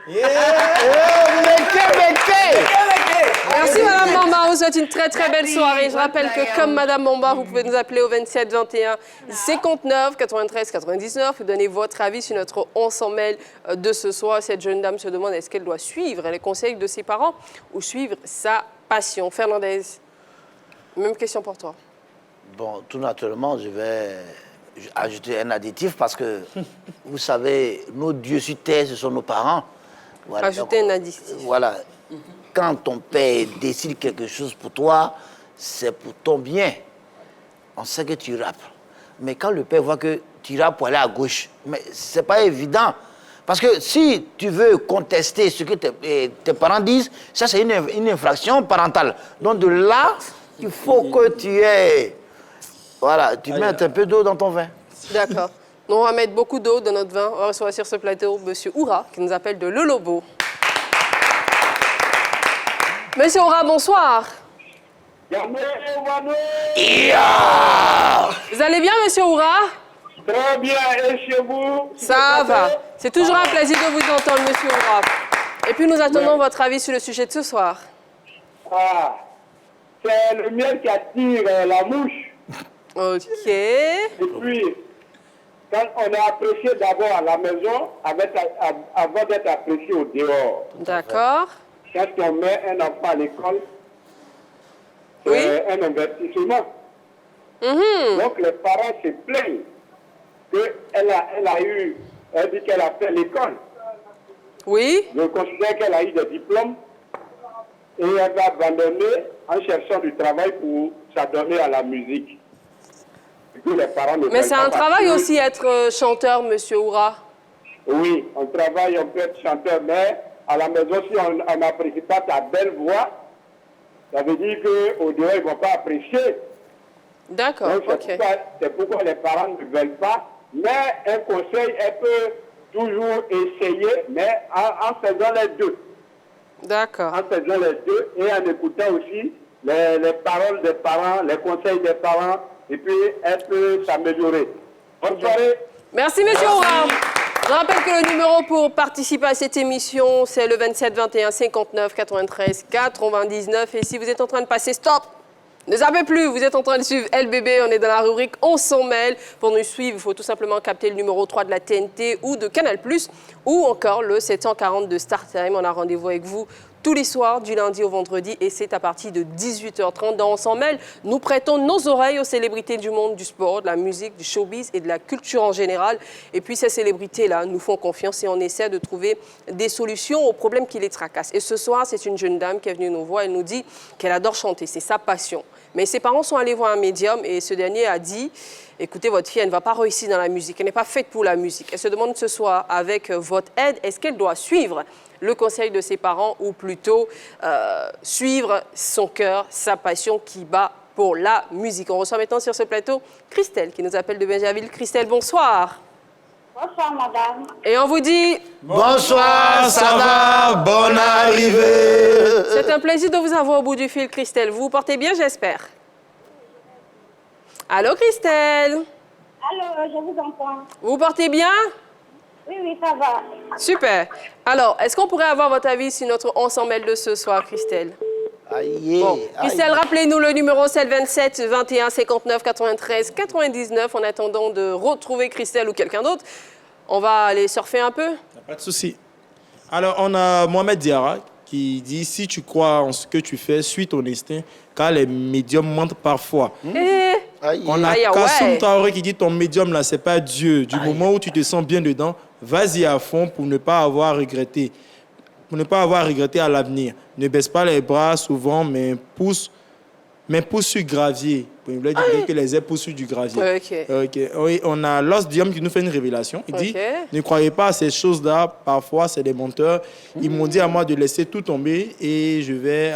Merci Madame Bomba, on vous souhaite une très très belle soirée. Je rappelle que comme Madame Bomba, vous pouvez nous appeler au 27 21 59 93 99. Vous donnez votre avis sur notre On s'en mêle de ce soir. Cette jeune dame se demande est-ce qu'elle doit suivre les conseils de ses parents ou suivre sa passion. Fernandez, même question pour toi. Bon, tout naturellement, je vais ajouter un additif parce que, vous savez, nos dieux sur terre, ce sont nos parents. Voilà. Ajouter un additif. Voilà. Quand ton père décide quelque chose pour toi, c'est pour ton bien. On sait que tu rappes. Mais quand le père voit que tu rappes pour aller à gauche, mais c'est pas évident. Parce que si tu veux contester ce que tes parents disent, ça c'est une infraction parentale. Donc de là, il faut que tu aies... Voilà, tu mets un peu d'eau dans ton vin. D'accord. Nous, on va mettre beaucoup d'eau dans notre vin. On va recevoir sur ce plateau Monsieur Oura, qui nous appelle de Le Lobo. Monsieur Oura, bonsoir. Vous allez bien, Monsieur Oura? Très bien, et chez vous? Ça va. C'est toujours un plaisir de vous entendre, Monsieur Oura. Et puis, nous attendons votre avis sur le sujet de ce soir. C'est le miel qui attire la mouche. Ok. Et puis, quand on est apprécié d'abord à la maison, avant d'être apprécié au dehors. D'accord. Quand on met un enfant à l'école, c'est un investissement. Donc les parents se plaignent elle dit qu'elle a fait l'école. Oui. Je considère qu'elle a eu des diplômes et elle va abandonner en cherchant du travail pour s'adonner à la musique. Les parents Mais c'est un travail aussi être chanteur, monsieur Oura. Oui, on travaille, on peut être chanteur, mais à la maison, si on n'apprécie pas ta belle voix, ça veut dire qu'au dehors, ils ne vont pas apprécier. D'accord, ok. C'est pourquoi les parents ne veulent pas. Mais un conseil, elle peut toujours essayer, mais en faisant les deux. D'accord. En faisant les deux et en écoutant aussi les paroles des parents, les conseils des parents, et puis elle peut s'améliorer. Bonne soirée. Merci, monsieur Oura. Je rappelle que le numéro pour participer à cette émission, c'est le 27 21 59 93 99. Et si vous êtes en train de passer stop, ne zappez plus, vous êtes en train de suivre LBB, on est dans la rubrique On s'en mêle. Pour nous suivre, il faut tout simplement capter le numéro 3 de la TNT ou de Canal+, ou encore le 740 de StarTime. On a rendez-vous avec vous tous les soirs, du lundi au vendredi, et c'est à partir de 18h30. Dans On s'en mêle, nous prêtons nos oreilles aux célébrités du monde du sport, de la musique, du showbiz et de la culture en général. Et puis ces célébrités-là nous font confiance et on essaie de trouver des solutions aux problèmes qui les tracassent. Et ce soir, c'est une jeune dame qui est venue nous voir, elle nous dit qu'elle adore chanter, c'est sa passion. Mais ses parents sont allés voir un médium et ce dernier a dit « Écoutez, votre fille, elle ne va pas réussir dans la musique, elle n'est pas faite pour la musique. » Elle se demande ce soir, avec votre aide, est-ce qu'elle doit suivre le conseil de ses parents ou plutôt suivre son cœur, sa passion qui bat pour la musique. On reçoit maintenant sur ce plateau Christelle qui nous appelle de Benjaville. Christelle, bonsoir. Bonsoir, madame. Et on vous dit... Bonsoir, ça va, bonne arrivée. C'est un plaisir de vous avoir au bout du fil, Christelle. Vous vous portez bien, j'espère. Allô, Christelle. Allô, je vous entends. Vous vous portez bien? Oui, oui, ça va. Super. Alors, est-ce qu'on pourrait avoir votre avis sur notre On s'en mêle de ce soir, Christelle? Bon. Christelle, rappelez-nous le numéro, c'est le 27 21 59 93 99. En attendant de retrouver Christelle ou quelqu'un d'autre, on va aller surfer un peu. Pas de souci. Alors, on a Mohamed Diarra qui dit « Si tu crois en ce que tu fais, suis ton instinct, car les médiums mentent parfois. On a Kassoum Traoré qui dit « Ton médium, là, c'est pas Dieu. Du moment où tu te sens bien dedans, vas-y à fond pour ne pas avoir regretté. Pour ne pas avoir regretté à l'avenir. Ne baisse pas les bras souvent, mais pousse sur gravier. » Pour lui dire que les ailes poussent sur du gravier. Ok. Oui, on a Los Diom qui nous fait une révélation. Il dit « Ne croyez pas à ces choses-là. Parfois, c'est des menteurs. Ils m'ont dit à moi de laisser tout tomber et je vais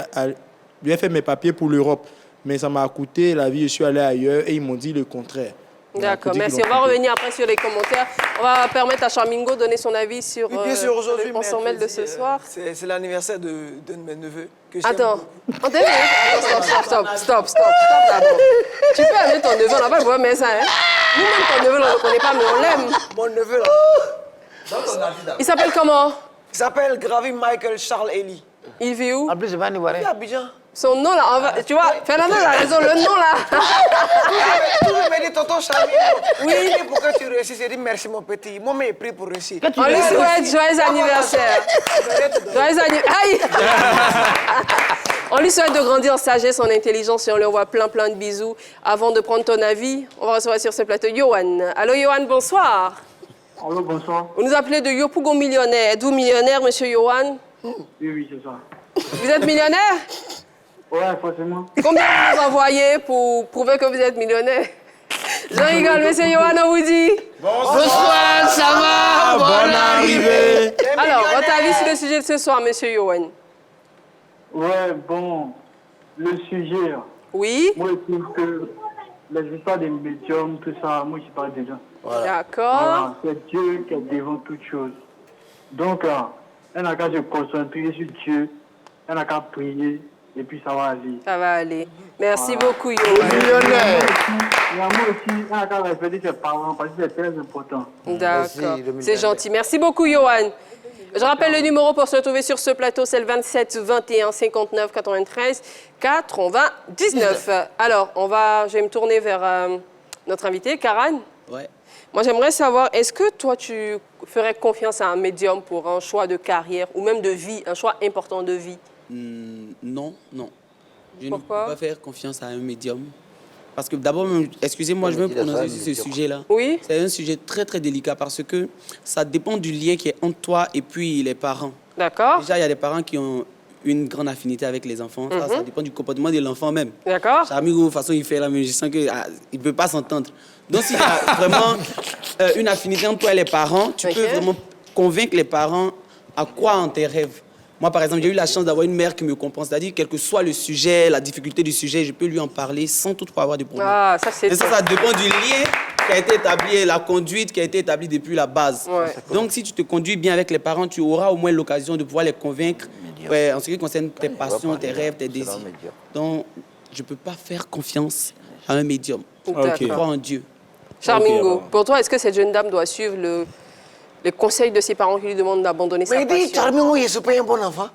faire mes papiers pour l'Europe. Mais ça m'a coûté la vie. Je suis allé ailleurs et ils m'ont dit le contraire. » D'accord, merci. On va revenir après sur les commentaires. On va permettre à Charmingo de donner son avis sur On s'en mêle de ce soir. C'est l'anniversaire d'un de mes neveux. Attends, stop d'abord. Tu peux amener ton neveu, on n'a pas besoin de ça. Hein? Nous-mêmes, ton neveu, on ne le connaît pas, mais on l'aime. Mon neveu, là. Il s'appelle comment? Il s'appelle Gravi Michael Charles Eli. Il vit où? En plus, c'est pas Ivoirien. Il vit à Abidjan. Son nom, là, tu vois, Fernando a raison, le nom, là. Tu me dis, tonton Charmingo. Oui. Pour que tu réussisses, j'ai dit merci, mon petit. Moi, je pris pour réussir. On lui souhaite joyeux anniversaire. Joyeux anniversaire. Aïe! On lui souhaite de grandir en sagesse, en intelligence et on lui envoie plein de bisous. Avant de prendre ton avis, on va recevoir sur ce plateau Yohan. Allô, Yohan, bonsoir. Allô, bonsoir. Vous nous appelez de Yopougon millionnaire. Êtes-vous millionnaire, monsieur Yohan? Oui, c'est ça. Vous êtes millionnaire? Ouais, forcément. Combien vous nous envoyez pour prouver que vous êtes millionnaire? Je rigole, monsieur Yohan, on vous dit. Bonsoir, ça va, bonne arrivée. Alors, votre avis sur le sujet de ce soir, monsieur Yohan? Ouais, bon, le sujet. Oui. Moi, je trouve que les histoires des médiums, tout ça, moi, je suis pas dedans. D'accord. Voilà, c'est Dieu qui est devant toute chose. Donc, elle n'a qu'à se concentrer sur Dieu, elle n'a qu'à prier, et puis ça va aller. Ça va aller. Merci beaucoup, Yohan. Millionnaire. Et moi aussi, elle n'a qu'à respecter ses parents, parce que c'est très important. D'accord. C'est gentil. Merci beaucoup, Yohan. Je rappelle le numéro pour se retrouver sur ce plateau, c'est le 27 21 59 93 99. Alors, je vais me tourner vers notre invité, Karan. Ouais. Moi, j'aimerais savoir, est-ce que toi, tu ferais confiance à un médium pour un choix de carrière ou même de vie, un choix important de vie? Non. Je Pourquoi? ne peux pas faire confiance à un médium Parce que d'abord, excusez-moi, je vais me prononcer sur ce sujet-là. Oui. C'est un sujet très, très délicat parce que ça dépend du lien qui est entre toi et puis les parents. D'accord. Déjà, il y a des parents qui ont une grande affinité avec les enfants. Ça dépend du comportement de l'enfant même. D'accord. Charmigo, de toute façon, il fait là, mais je sens qu'il ne peut pas s'entendre. Donc, s'il y a vraiment une affinité entre toi et les parents, tu peux vraiment convaincre les parents à quoi en tes rêves. Moi, par exemple, j'ai eu la chance d'avoir une mère qui me comprend. C'est-à-dire, quel que soit le sujet, la difficulté du sujet, je peux lui en parler sans toutefois avoir de problème. Ah, ça, c'est... Et ça dépend du lien qui a été établi, la conduite qui a été établie depuis la base. Ouais. Donc, si tu te conduis bien avec les parents, tu auras au moins l'occasion de pouvoir les convaincre en ce qui concerne tes passions, tes rêves, tes désirs. Donc, je ne peux pas faire confiance à un médium. Je crois en Dieu. Charmingo, pour toi, est-ce que cette jeune dame doit suivre les conseils de ses parents qui lui demandent d'abandonner sa passion? Mais dis, Charmingo, il n'est pas un bon enfant.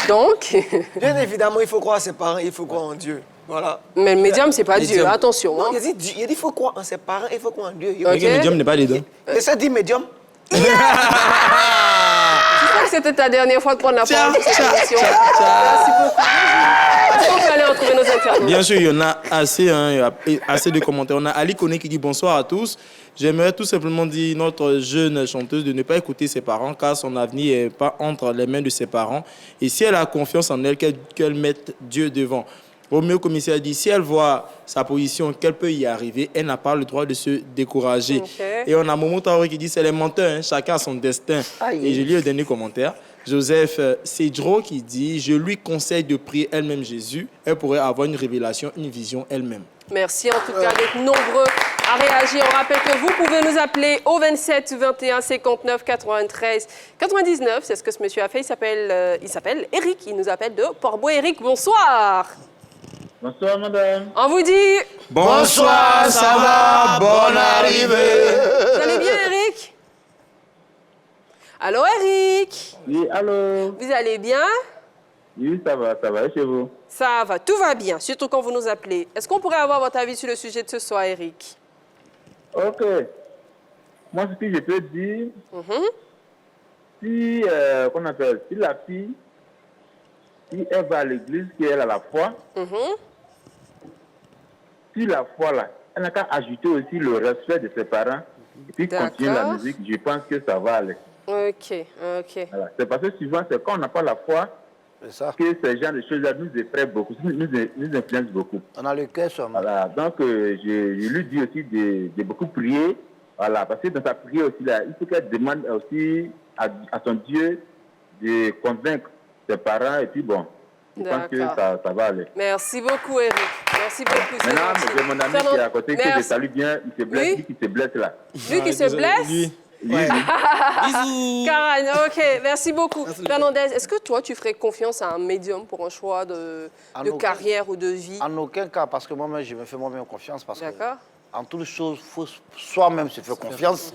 Donc bien évidemment, il faut croire à ses parents, il faut croire en Dieu. Voilà. Mais le médium, c'est pas Dieu, attention. Non, hein. il dit il faut croire en ses parents, il faut croire en Dieu. Ok. Le médium n'est pas dedans. Et ça dit médium. Je crois que c'était ta dernière fois de prendre la parole sur cette émission. Merci beaucoup. Est-ce qu'on peut aller retrouver nos internautes? Bien sûr, il y en a assez, il y a assez de commentaires. On a Ali Koné qui dit bonsoir à tous. J'aimerais tout simplement dire notre jeune chanteuse de ne pas écouter ses parents car son avenir n'est pas entre les mains de ses parents. Et si elle a confiance en elle, qu'elle mette Dieu devant. Roméo Commissaire dit si elle voit sa position, qu'elle peut y arriver, elle n'a pas le droit de se décourager. Okay. Et on a Momo Taori qui dit c'est les menteurs, hein, chacun a son destin. Et je lis le dernier commentaire. Joseph Cedro qui dit je lui conseille de prier elle-même Jésus. Elle pourrait avoir une révélation, une vision elle-même. Merci en tout cas d'être nombreux à réagir. On rappelle que vous pouvez nous appeler au 27 21 59 93 99. C'est ce que ce monsieur a fait. Il s'appelle Eric. Il nous appelle de Port-Bouët. Eric, bonsoir. Bonsoir, madame. On vous dit... Bonsoir, ça va, bonne arrivée. Vous allez bien, Eric? Allô, Eric? Oui, allô. Vous allez bien? Oui, ça va, et chez vous? Ça va, tout va bien, surtout quand vous nous appelez. Est-ce qu'on pourrait avoir votre avis sur le sujet de ce soir, Eric? Ok. Moi, ce que je peux dire, si, qu'on appelle, si la fille, si elle va à l'église, qu'elle a la foi, si la foi là, elle n'a qu'à ajouter aussi le respect de ses parents et puis continuer la musique, je pense que ça va aller. Ok, ok. Voilà. C'est parce que souvent, c'est quand on n'a pas la foi que ces genres de choses-là nous effraient beaucoup, nous influencent beaucoup. On a le cœur sur moi. Voilà. Donc, je lui dis aussi de beaucoup prier. Voilà. Parce que dans sa prière aussi, là, il faut qu'elle demande aussi à son Dieu de convaincre ses parents et puis bon. Je pense que ça va aller. Merci beaucoup, Eric. Merci beaucoup. Maintenant, j'ai mon ami qui est à côté, que je salue bien. Il se blesse, lui qui se blesse là. Lui qui se blesse? Oui. Bisous. Karen, ok, merci beaucoup. Fernandez, est-ce que toi, tu ferais confiance à un médium pour un choix de carrière ou de vie? En aucun cas, parce que moi-même, je me fais moi-même confiance. Parce que en toutes choses, il faut soi-même se faire confiance.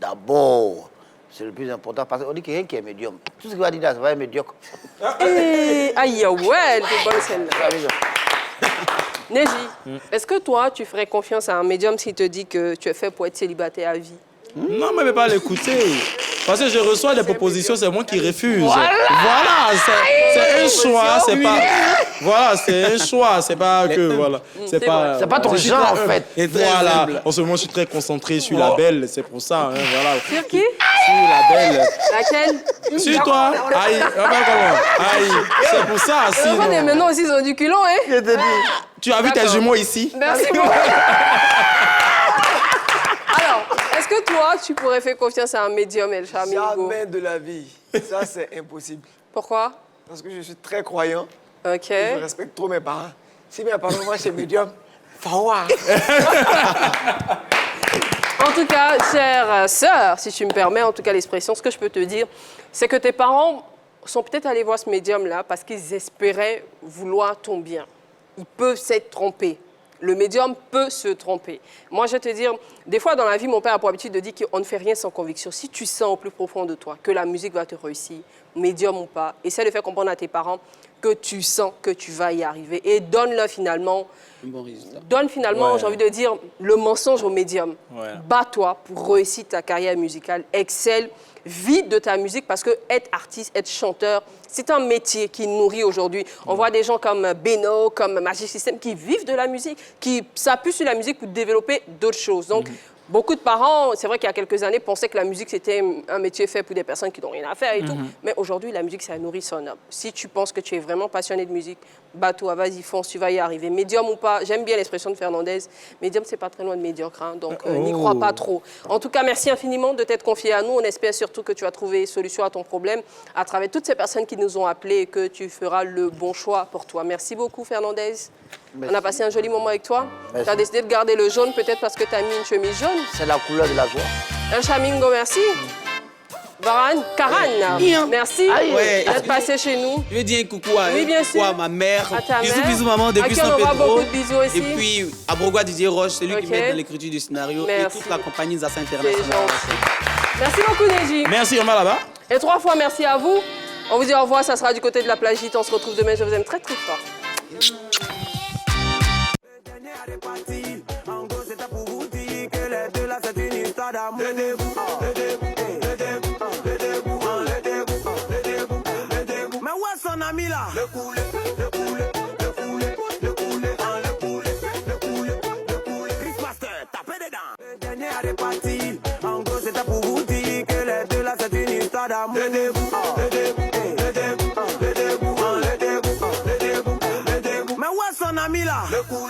D'abord. C'est le plus important parce qu'on dit qu'il y a rien qui est médium. Tout ce qu'il va dire là, ça va être médiocre. Aïe, ouais, t'es bonne celle-là. Neji, est-ce que toi, tu ferais confiance à un médium s'il te dit que tu es fait pour être célibataire à vie? Non, mais je ne vais pas l'écouter. Parce que je reçois des propositions, c'est moi qui refuse. Voilà, c'est un choix, c'est pas... Voilà, c'est un choix, c'est pas que... Voilà, c'est pas ton genre, en fait. Et voilà, en ce moment, je suis très concentré sur la belle, c'est pour ça, hein, voilà. Sur qui? Sur la belle. Laquelle? Sur toi. Aïe, aïe, c'est pour ça, sinon... Maintenant aussi, ils ont du culot, hein? Tu as vu tes jumeaux ici? Merci beaucoup. Alors, est-ce que toi, tu pourrais faire confiance à un médium, El Charmingo? Jamais de la vie. Ça, c'est impossible. Pourquoi? Parce que je suis très croyant. Ok. Je respecte trop mes parents. Si mes parents vont chez médium, fawa. En tout cas, chère sœur, si tu me permets, en tout cas l'expression, ce que je peux te dire, c'est que tes parents sont peut-être allés voir ce médium-là parce qu'ils espéraient vouloir ton bien. Ils peuvent s'être trompés. Le médium peut se tromper. Moi, je vais te dire, des fois dans la vie, mon père a pour habitude de dire qu'on ne fait rien sans conviction. Si tu sens au plus profond de toi que la musique va te réussir, médium ou pas, essaie de faire comprendre à tes parents que tu sens que tu vas y arriver. Et donne-leur finalement, un bon résultat. Donne finalement, j'ai envie de dire, le mensonge au médium. Ouais. Bats-toi pour réussir ta carrière musicale. Excelle. vis de ta musique parce que être artiste, être chanteur, c'est un métier qui nourrit aujourd'hui. On voit des gens comme Beno, comme Magic System qui vivent de la musique, qui s'appuient sur la musique pour développer d'autres choses. Donc, beaucoup de parents, c'est vrai qu'il y a quelques années, pensaient que la musique, c'était un métier fait pour des personnes qui n'ont rien à faire et tout. Mais aujourd'hui, la musique, ça nourrit son âme. Si tu penses que tu es vraiment passionné de musique, bats-toi, vas-y, fonce, tu vas y arriver. Médium ou pas, j'aime bien l'expression de Fernandez. Médium, c'est pas très loin de médiocre, hein, donc n'y crois pas trop. En tout cas, merci infiniment de t'être confié à nous. On espère surtout que tu as trouvé solution à ton problème à travers toutes ces personnes qui nous ont appelés et que tu feras le bon choix pour toi. Merci beaucoup, Fernandez. Merci. On a passé un joli moment avec toi. Tu as décidé de garder le jaune, peut-être parce que tu as mis une chemise jaune. C'est la couleur de la joie. Un chamingo, merci. Varane, Karan, merci d'être passé chez nous. Je veux dire un coucou à, oui, bien sûr. À ma mère. À ta bisous, mère. bisous maman depuis San Pedro. Pedro. Bisous aussi. Et puis à Brogua Didier Roche, c'est lui qui m'aide dans l'écriture du scénario. Merci. Et toute la compagnie Zassa International. Merci beaucoup, Neji. Merci, on va là-bas. Et 3 fois merci à vous. On vous dit au revoir, ça sera du côté de la plage Gite. On se retrouve demain, je vous aime très très fort. Mais où est son ami là? Le couler, le couler, le couler, le couler, le couler, le couler, le couler. Chris Master, tapez dedans. Le dernier a réparti. En gros, c'était pour vous dire que les deux là, c'est une histoire d'amour. Le dégoût, le dégoût, le dégoût, le dégoût, le dégoût, le dégoût, le dégoût. Mais où est son ami là? Le couler.